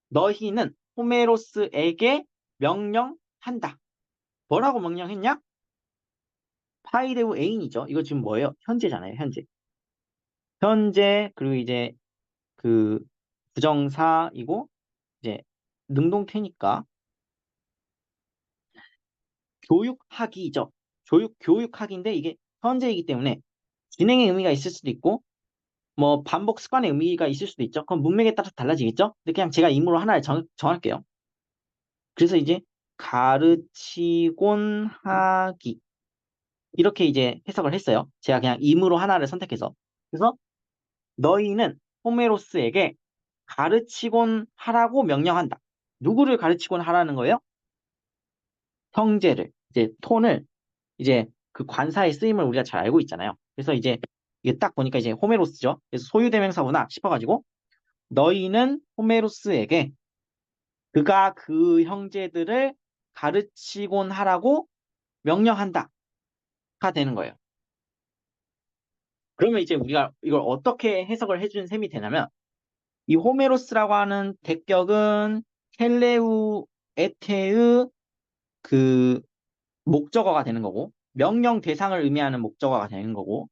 너희는 호메로스에게 명령한다. 뭐라고 명령했냐? 파이데우 애인이죠. 이거 지금 뭐예요? 현재잖아요. 현재. 현재 그리고 이제 그 부정사이고 이제 능동태니까 교육하기죠. 교육하기인데 이게 현재이기 때문에 진행의 의미가 있을 수도 있고 뭐 반복 습관의 의미가 있을 수도 있죠. 그럼 문맥에 따라서 달라지겠죠? 근데 그냥 제가 임으로 하나를 정할게요. 그래서 이제 가르치곤 하기 이렇게 이제 해석을 했어요. 제가 그냥 임으로 하나를 선택해서. 그래서 너희는 호메로스에게 가르치곤 하라고 명령한다. 누구를 가르치곤 하라는 거예요? 형제를. 이제 톤을 이제 그 관사의 쓰임을 우리가 잘 알고 있잖아요. 그래서 이제 이게 딱 보니까 이제 호메로스죠. 그래서 소유대명사구나 싶어가지고 너희는 호메로스에게 그가 그 형제들을 가르치곤 하라고 명령한다가 되는 거예요. 그러면 이제 우리가 이걸 어떻게 해석을 해준 셈이 되냐면 이 호메로스라고 하는 대격은 헬레우 에테의 그 목적어가 되는 거고 명령 대상을 의미하는 목적어가 되는 거고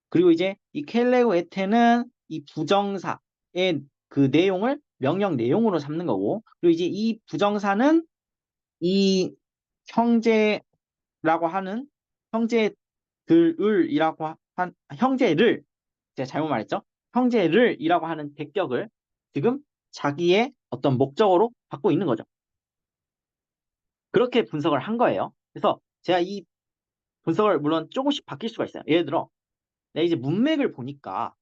그리고 이제 이 켈레우 에테는 이 부정사의 그 내용을 명령 내용으로 삼는 거고 그리고 이제 이 부정사는 이 형제라고 하는 형제들을이라고 한 형제를 제가 잘못 말했죠? 형제를이라고 하는 대격을 지금 자기의 어떤 목적어로 갖고 있는 거죠. 그렇게 분석을 한 거예요. 그래서 제가 이 분석을 물론 조금씩 바뀔 수가 있어요. 예를 들어 내가 이제 문맥을 보니까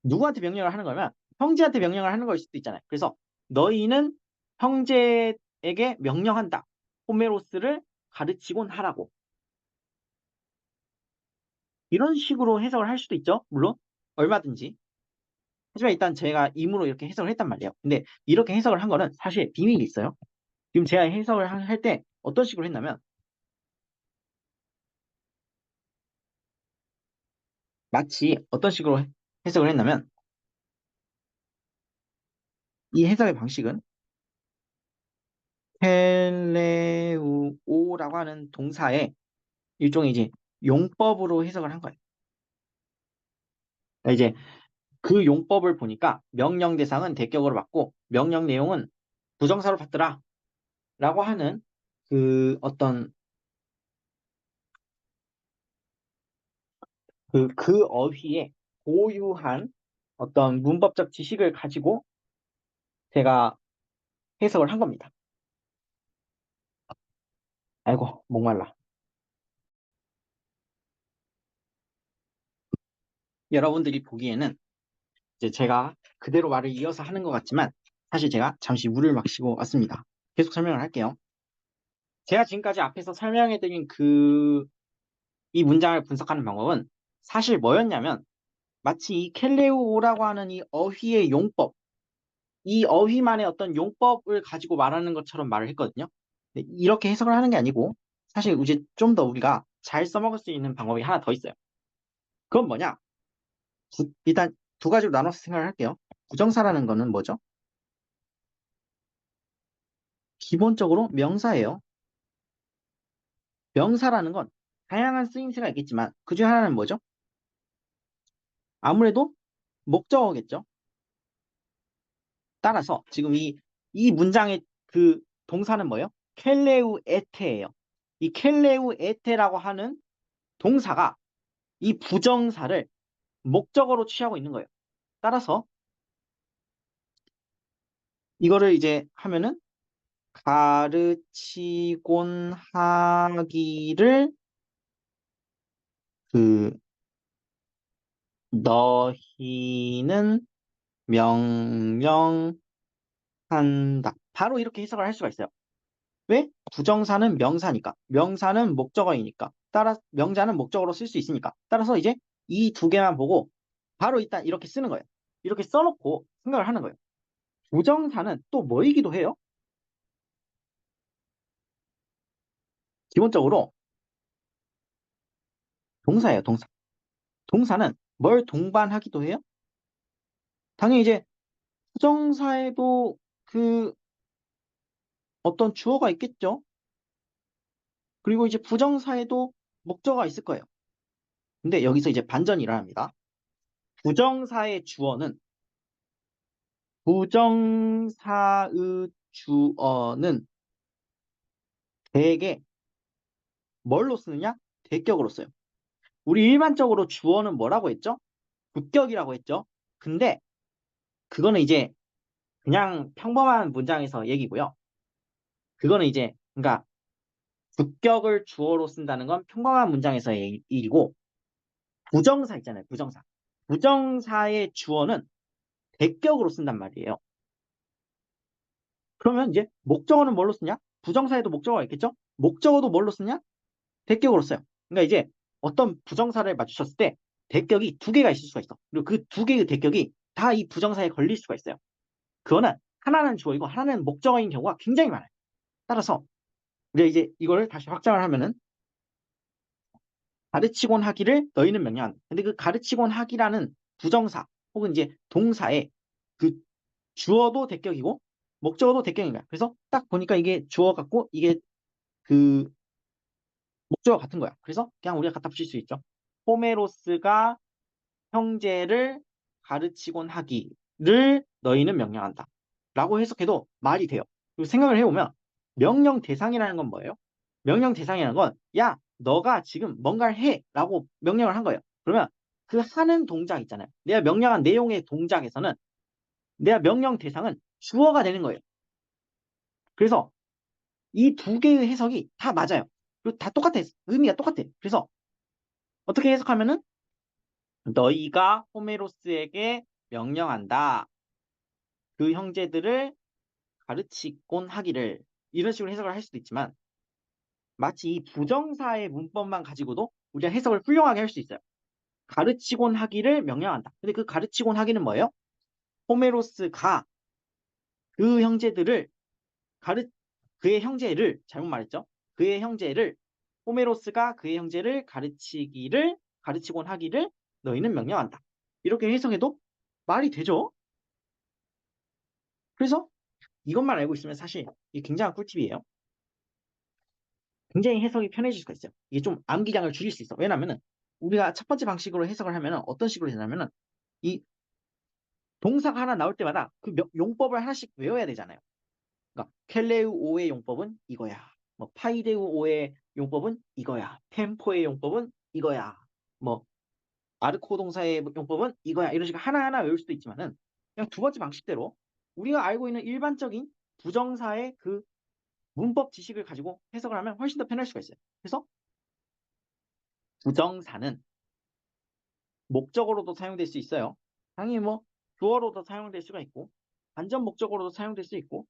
누구한테 명령을 하는 거면 형제한테 명령을 하는 걸 수도 있잖아요. 그래서 너희는 형제에게 명령한다. 호메로스를 가르치곤 하라고. 이런 식으로 해석을 할 수도 있죠. 물론 얼마든지. 하지만 일단 제가 임으로 이렇게 해석을 했단 말이에요. 근데 이렇게 해석을 한 거는 사실 비밀이 있어요. 지금 제가 해석을 할 때 어떤 식으로 했냐면 마치 어떤 식으로 해석을 했냐면 이 해석의 방식은 텔레우오라고 하는 동사의 일종의 이제 용법으로 해석을 한 거예요. 그러니까 이제 그 용법을 보니까 명령 대상은 대격으로 받고 명령 내용은 부정사로 받더라 라고 하는 그 어떤 그 어휘에 고유한 어떤 문법적 지식을 가지고 제가 해석을 한 겁니다. 아이고, 목말라. 여러분들이 보기에는 이제 제가 그대로 말을 이어서 하는 것 같지만 사실 제가 잠시 물을 마시고 왔습니다. 계속 설명을 할게요. 제가 지금까지 앞에서 설명해드린 그 이 문장을 분석하는 방법은 사실 뭐였냐면 마치 이 켈레우오라고 하는 이 어휘의 용법, 이 어휘만의 어떤 용법을 가지고 말하는 것처럼 말을 했거든요. 근데 이렇게 해석을 하는 게 아니고 사실 이제 좀 더 우리가 잘 써먹을 수 있는 방법이 하나 더 있어요. 그건 뭐냐? 일단 두 가지로 나눠서 생각을 할게요. 부정사라는 거는 뭐죠? 기본적으로 명사예요. 명사라는 건 다양한 쓰임새가 있겠지만 그 중에 하나는 뭐죠? 아무래도 목적어겠죠. 따라서 지금 이 문장의 그 동사는 뭐예요? 켈레우 에테예요. 이 켈레우 에테라고 하는 동사가 이 부정사를 목적어로 취하고 있는 거예요. 따라서 이거를 이제 하면은 가르치곤 하기를 그 너희는 명령한다. 바로 이렇게 해석을 할 수가 있어요. 왜? 부정사는 명사니까. 명사는 목적어이니까. 따라 명사는 목적어로 쓸 수 있으니까. 따라서 이제 이 두 개만 보고 바로 일단 이렇게 쓰는 거예요. 이렇게 써놓고 생각을 하는 거예요. 부정사는 또 뭐이기도 해요? 기본적으로 동사예요, 동사. 동사는 뭘 동반하기도 해요? 당연히 이제 부정사에도 그 어떤 주어가 있겠죠? 그리고 이제 부정사에도 목적어가 있을 거예요. 근데 여기서 이제 반전이 일어납니다. 부정사의 주어는 부정사의 주어는 대개 뭘로 쓰느냐? 대격으로 써요. 우리 일반적으로 주어는 뭐라고 했죠? 부격이라고 했죠. 근데 그거는 이제 그냥 평범한 문장에서 얘기고요. 그거는 이제 그러니까 부격을 주어로 쓴다는 건 평범한 문장에서의 일이고 부정사 있잖아요. 부정사. 부정사의 주어는 대격으로 쓴단 말이에요. 그러면 이제 목적어는 뭘로 쓰냐? 부정사에도 목적어가 있겠죠? 목적어도 뭘로 쓰냐? 대격으로 써요. 그러니까 이제 어떤 부정사를 맞추셨을 때 대격이 두 개가 있을 수가 있어. 그리고 그 두 개의 대격이 다 이 부정사에 걸릴 수가 있어요. 그거는 하나는 주어이고 하나는 목적어인 경우가 굉장히 많아요. 따라서 우리가 이제 이거를 다시 확장을 하면은 가르치곤 하기를 너희는 명령한다. 근데 그 가르치곤 하기라는 부정사 혹은 이제 동사의 그 주어도 대격이고 목적어도 대격인 거야. 그래서 딱 보니까 이게 주어 같고 이게 그 목적어 같은 거야. 그래서 그냥 우리가 갖다 붙일 수 있죠. 호메로스가 형제를 가르치곤 하기를 너희는 명령한다. 라고 해석해도 말이 돼요. 그리고 생각을 해보면 명령 대상이라는 건 뭐예요? 명령 대상이라는 건 야, 너가 지금 뭔가를 해 라고 명령을 한 거예요. 그러면 그 하는 동작 있잖아요. 내가 명령한 내용의 동작에서는 내가 명령 대상은 주어가 되는 거예요. 그래서 이 두 개의 해석이 다 맞아요. 그리고 다 똑같아. 의미가 똑같아. 그래서 어떻게 해석하면은 너희가 호메로스에게 명령한다. 그 형제들을 가르치곤 하기를 이런 식으로 해석을 할 수도 있지만 마치 이 부정사의 문법만 가지고도 우리가 해석을 훌륭하게 할 수 있어요. 가르치곤 하기를 명령한다. 근데 그 가르치곤 하기는 뭐예요? 호메로스가 그 형제들을 가르 그의 형제를 잘못 말했죠. 그의 형제를 호메로스가 그의 형제를 가르치곤 하기를 너희는 명령한다. 이렇게 해석해도 말이 되죠. 그래서 이것만 알고 있으면 사실 이게 굉장한 꿀팁이에요. 굉장히 해석이 편해질 수가 있어요. 이게 좀 암기량을 줄일 수 있어. 왜냐면은 우리가 첫 번째 방식으로 해석을 하면은 어떤 식으로 되냐면은 이 동사가 하나 나올 때마다 그 용법을 하나씩 외워야 되잖아요. 그러니까 켈레우오의 용법은 이거야. 뭐 파이데우오의 용법은 이거야. 템포의 용법은 이거야. 뭐 아르코 동사의 용법은 이거야. 이런 식으로 하나하나 외울 수도 있지만은 그냥 두 번째 방식대로 우리가 알고 있는 일반적인 부정사의 그 문법 지식을 가지고 해석을 하면 훨씬 더 편할 수가 있어요. 그래서 부정사는 목적어로도 사용될 수 있어요. 당연히 뭐 주어로도 사용될 수가 있고 간접 목적어로도 사용될 수 있고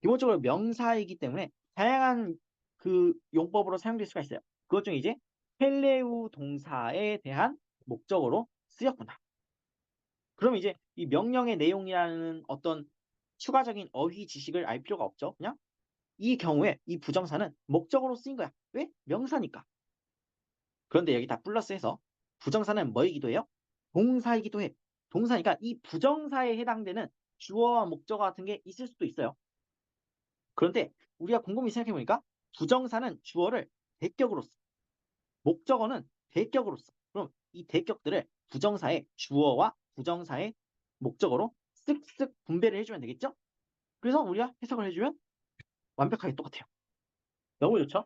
기본적으로 명사이기 때문에 다양한 그 용법으로 사용될 수가 있어요. 그것 중에 이제 헬레우 동사에 대한 목적어로 쓰였구나. 그럼 이제 이 명령의 내용이라는 어떤 추가적인 어휘 지식을 알 필요가 없죠. 그냥 이 경우에 이 부정사는 목적어로 쓰인 거야. 왜? 명사니까. 그런데 여기 다 플러스해서 부정사는 뭐이기도 해요? 동사이기도 해. 동사니까 이 부정사에 해당되는 주어와 목적어 같은 게 있을 수도 있어요. 그런데 우리가 곰곰이 생각해보니까 부정사는 주어를 대격으로 써. 목적어는 대격으로 써. 그럼 이 대격들을 부정사의 주어와 부정사의 목적어로 쓱쓱 분배를 해주면 되겠죠? 그래서 우리가 해석을 해주면 완벽하게 똑같아요. 너무 좋죠?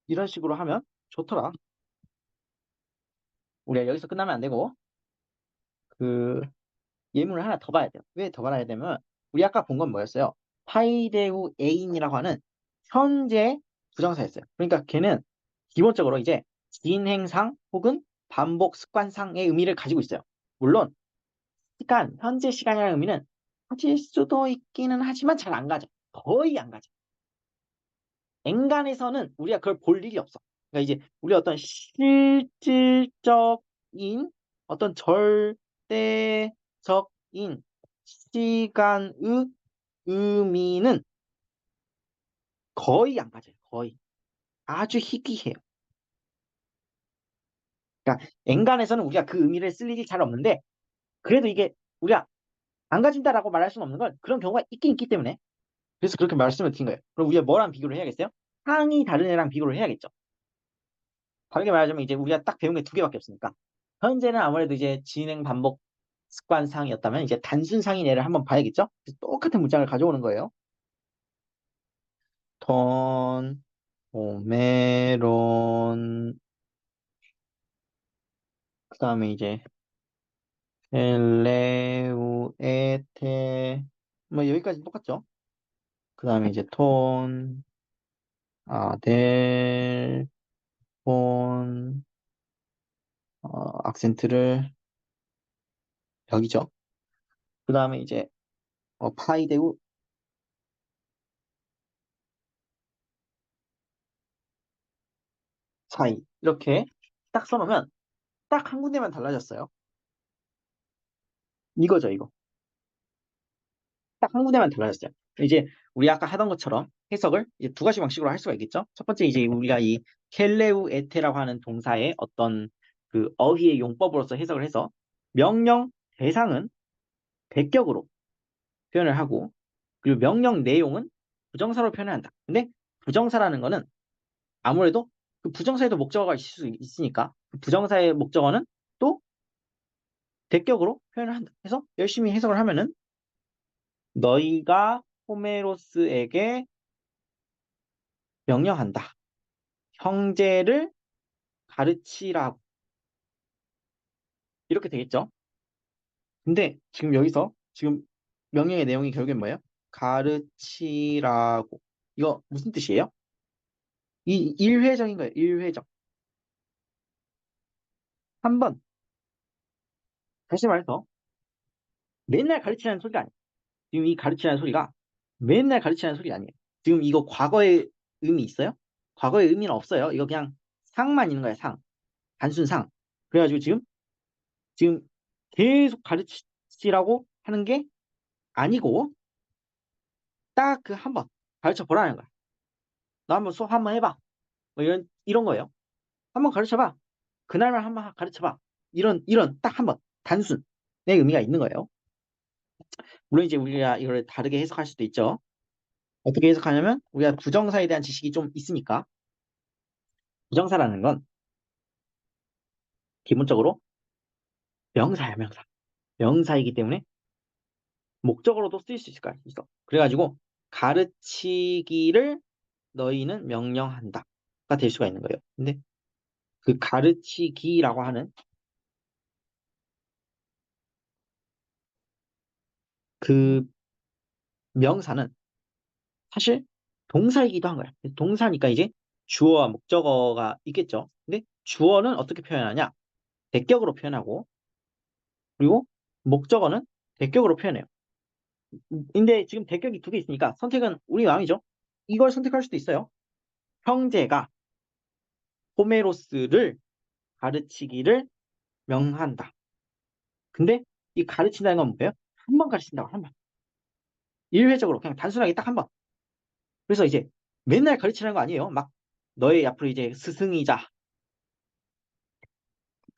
이런 식으로 하면 좋더라. 우리가 여기서 끝나면 안 되고 그 예문을 하나 더 봐야 돼요. 왜 더 봐야 되면 우리 아까 본 건 뭐였어요? 파이데우 애인이라고 하는 현재 부정사였어요. 그러니까 걔는 기본적으로 이제 진행상 혹은 반복 습관상의 의미를 가지고 있어요. 물론 시간, 현재 시간이라는 의미는 가질 수도 있기는 하지만 잘 안 가죠. 거의 안 가죠. 엔간에서는 우리가 그걸 볼 일이 없어. 그러니까 이제 우리 어떤 실질적인 어떤 절대적인 시간의 의미는 거의 안 가져요. 거의. 아주 희귀해요. 그러니까 엔간에서는 우리가 그 의미를 쓸 일이 잘 없는데 그래도 이게 우리가 안 가진다라고 말할 수는 없는 건 그런 경우가 있긴 있기 때문에 그래서 그렇게 말씀을 드린 거예요. 그럼 우리가 뭐랑 비교를 해야겠어요? 상이 다른 애랑 비교를 해야겠죠. 다르게 말하자면 이제 우리가 딱 배운 게 두 개밖에 없으니까 현재는 아무래도 이제 진행 반복 습관상이었다면 이제 단순상인 애를 한번 봐야겠죠. 똑같은 문장을 가져오는 거예요. 톤, 오메론, 그 다음에 이제 엘레우에테 뭐 여기까지 똑같죠. 그 다음에 이제 톤, 아델, 폰, 악센트를 여기죠. 그 다음에 이제 파이데우 사이 이렇게 딱 써놓으면 딱 한 군데만 달라졌어요. 이거죠, 이거. 딱 한 군데만 달라졌어요. 이제 우리 아까 하던 것처럼 해석을 이제 두 가지 방식으로 할 수가 있겠죠. 첫 번째 이제 우리가 이 켈레우 에테라고 하는 동사의 어떤 그 어휘의 용법으로서 해석을 해서 명령 대상은 백격으로 표현을 하고 그리고 명령 내용은 부정사로 표현을 한다. 근데 부정사라는 거는 아무래도 그 부정사에도 목적어가 있을 수 있으니까 그 부정사의 목적어는 또 대격으로 표현을 한다. 그래서 열심히 해석을 하면은 너희가 호메로스에게 명령한다. 형제를 가르치라고. 이렇게 되겠죠? 근데 지금 여기서 지금 명령의 내용이 결국엔 뭐예요? 가르치라고. 이거 무슨 뜻이에요? 이 일회적인 거예요. 일회적. 한번 다시 말해서 맨날 가르치라는 소리가 아니에요. 지금 이 가르치라는 소리가 맨날 가르치라는 소리 아니에요. 지금 이거 과거의 의미 있어요? 과거의 의미는 없어요. 이거 그냥 상만 있는 거예요. 상. 단순 상. 그래가지고 지금 계속 가르치라고 하는 게 아니고 딱 그 한 번 가르쳐 보라는 거야. 너 한번 수업 한번 해봐. 뭐 이런 거예요. 한번 가르쳐봐. 그날만 한번 가르쳐봐. 이런 딱 한 번 단순 내 의미가 있는 거예요. 물론 이제 우리가 이걸 다르게 해석할 수도 있죠. 어떻게 해석하냐면 우리가 부정사에 대한 지식이 좀 있으니까 부정사라는 건 기본적으로 명사야 명사. 명사이기 때문에 목적으로도 쓰일 수 있어. 그래가지고 가르치기를 너희는 명령한다가 될 수가 있는 거예요. 근데 그 가르치기라고 하는 그 명사는 사실 동사이기도 한 거야. 동사니까 이제 주어와 목적어가 있겠죠. 근데 주어는 어떻게 표현하냐? 대격으로 표현하고 그리고 목적어는 대격으로 표현해요. 근데 지금 대격이 두 개 있으니까 선택은 우리 마음이죠. 이걸 선택할 수도 있어요. 형제가 호메로스를 가르치기를 명한다. 근데 이 가르친다는 건 뭐예요? 한 번 가르친다고, 한 번. 일회적으로 그냥 단순하게 딱 한 번. 그래서 이제 맨날 가르치는 거 아니에요. 막 너의 앞으로 이제 스승이자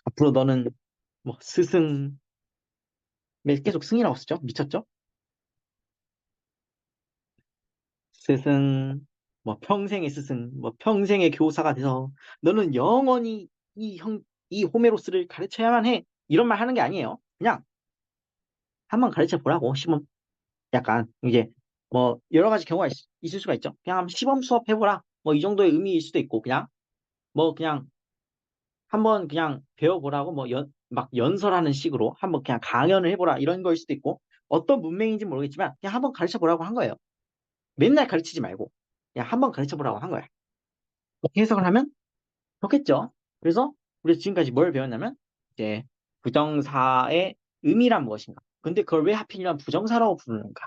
앞으로 너는 뭐 스승 계속 승이라고 쓰죠. 미쳤죠? 스승 뭐 평생의 스승 뭐 평생의 교사가 돼서 너는 영원히 이 호메로스를 가르쳐야만 해. 이런 말 하는 게 아니에요. 그냥 한번 가르쳐 보라고 시범 약간 이제 뭐 여러 가지 경우가 있을 수가 있죠. 그냥 한번 시범 수업 해보라. 뭐 이 정도의 의미일 수도 있고 그냥 뭐 그냥 한번 그냥 배워보라고 뭐 막 연설하는 식으로 한번 그냥 강연을 해보라 이런 거일 수도 있고 어떤 문맥인지 모르겠지만 그냥 한번 가르쳐 보라고 한 거예요. 맨날 가르치지 말고 그냥 한번 가르쳐 보라고 한 거야. 이렇게 해석을 하면 좋겠죠. 그래서 우리 지금까지 뭘 배웠냐면 이제 부정사의 의미란 무엇인가. 근데 그걸 왜 하필이면 부정사라고 부르는가.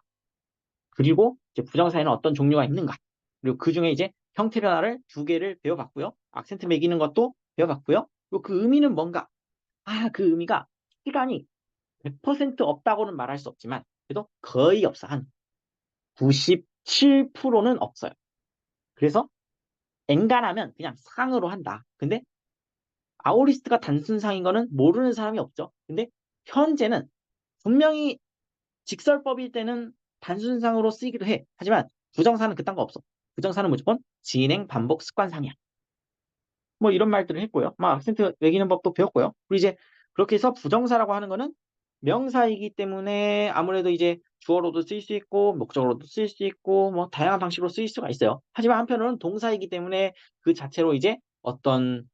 그리고 이제 부정사에는 어떤 종류가 있는가. 그리고 그 중에 이제 형태 변화를 두 개를 배워봤고요. 악센트 매기는 것도 배워봤고요. 그리고 그 의미는 뭔가. 그 의미가 시간이 100% 없다고는 말할 수 없지만 그래도 거의 없어. 한 97%는 없어요. 그래서 엔간하면 그냥 상으로 한다. 근데 아오리스트가 단순상인 거는 모르는 사람이 없죠. 근데 현재는 분명히 직설법일 때는 단순상으로 쓰이기도 해. 하지만 부정사는 그딴 거 없어. 부정사는 무조건 진행, 반복, 습관상이야. 뭐 이런 말들을 했고요. 막 악센트 매기는 법도 배웠고요. 그리고 이제 그렇게 해서 부정사라고 하는 거는 명사이기 때문에 아무래도 이제 주어로도 쓰일 수 있고 목적어로도 쓰일 수 있고 뭐 다양한 방식으로 쓰일 수가 있어요. 하지만 한편으로는 동사이기 때문에 그 자체로 이제 어떤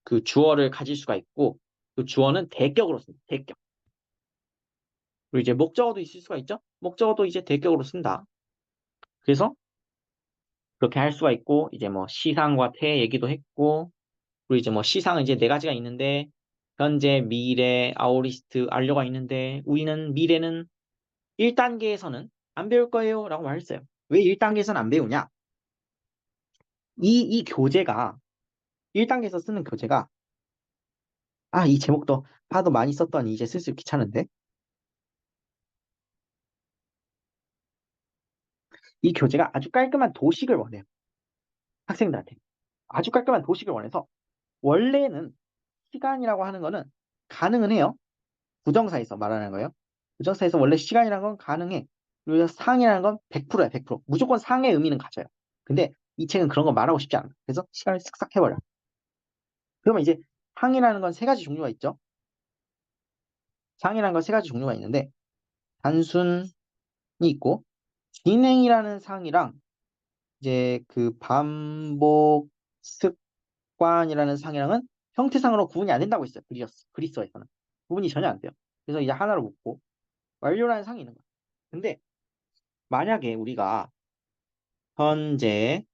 그 주어를 가질 수가 있고 그 주어는 대격으로 씁니다. 대격. 그리고 이제 목적어도 있을 수가 있죠. 목적어도 이제 대격으로 쓴다. 그래서 그렇게 할 수가 있고 이제 뭐 시상과 태 얘기도 했고 그리고 이제 뭐 시상은 이제 네 가지가 있는데 현재, 미래, 아오리스트, 완료가 있는데 우리는 미래는 1단계에서는 안 배울 거예요 라고 말했어요. 왜 1단계에서는 안 배우냐? 이 교재가 1단계에서 쓰는 교재가 이 제목도 하도 많이 썼더니 이제 슬슬 귀찮은데 이 교재가 아주 깔끔한 도식을 원해요. 학생들한테. 아주 깔끔한 도식을 원해서 원래는 시간이라고 하는 거는 가능은 해요. 부정사에서 말하는 거예요. 부정사에서 원래 시간이라는 건 가능해. 그리고 상이라는 건 100%야, 100%. 무조건 상의 의미는 가져요. 근데 이 책은 그런 거 말하고 싶지 않아. 그래서 시간을 쓱싹 해버려. 그러면 이제 상이라는 건 세 가지 종류가 있죠. 상이라는 건 세 가지 종류가 있는데 단순이 있고 진행이라는 상이랑 이제 그 반복 습관이라는 상이랑은 형태상으로 구분이 안 된다고 했어요. 그리스어에서는. 구분이 전혀 안 돼요. 그래서 이제 하나로 묶고 완료라는 상이 있는 거야. 근데 만약에 우리가 현재,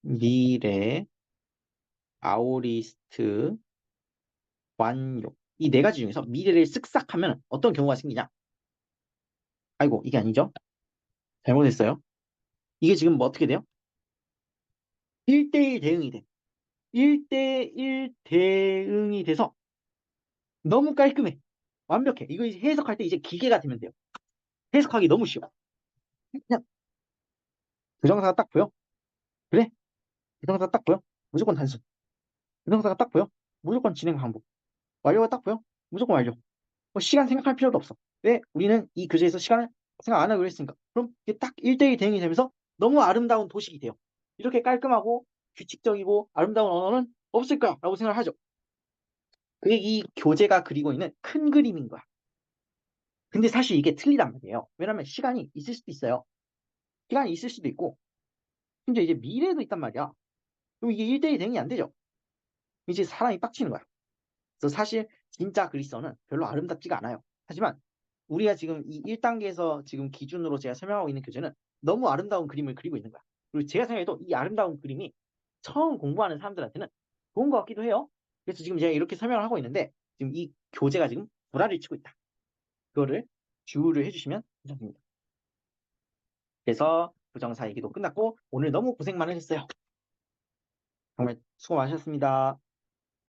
미래, 아오리스트, 완료 이 네 가지 중에서 미래를 쓱싹 하면 어떤 경우가 생기냐? 아이고 이게 아니죠? 잘못했어요. 이게 지금 뭐 어떻게 돼요? 1대1 대응이 돼. 1대1 대응이 돼서 너무 깔끔해. 완벽해. 이거 이제 해석할 때 이제 기계가 되면 돼요. 해석하기 너무 쉬워. 그냥 부정사가 딱 보여? 그래? 부정사가 딱 보여? 무조건 단순. 부정사가 딱 보여? 무조건 진행 반복. 완료가 딱 보여? 무조건 완료. 뭐 시간 생각할 필요도 없어. 왜? 우리는 이 교재에서 시간을 생각 안 하기로 했으니까. 그럼 이게 딱 1대1 대응이 되면서 너무 아름다운 도식이 돼요. 이렇게 깔끔하고 규칙적이고 아름다운 언어는 없을까라고 생각을 하죠. 그게 이 교재가 그리고 있는 큰 그림인 거야. 근데 사실 이게 틀리단 말이에요. 왜냐면 시간이 있을 수도 있어요. 시간이 있을 수도 있고, 심지어 이제 미래도 있단 말이야. 그럼 이게 1대1 대응이 안 되죠. 이제 사람이 빡치는 거야. 그래서 사실 진짜 그리스어는 별로 아름답지가 않아요. 하지만 우리가 지금 이 1단계에서 지금 기준으로 제가 설명하고 있는 교재는 너무 아름다운 그림을 그리고 있는 거야. 그리고 제가 생각해도 이 아름다운 그림이 처음 공부하는 사람들한테는 좋은 것 같기도 해요. 그래서 지금 제가 이렇게 설명을 하고 있는데 지금 이 교재가 지금 불화를 치고 있다. 그거를 주의를 해주시면 괜찮습니다. 그래서 부정사 얘기도 끝났고 오늘 너무 고생 많으셨어요. 정말 수고 많으셨습니다.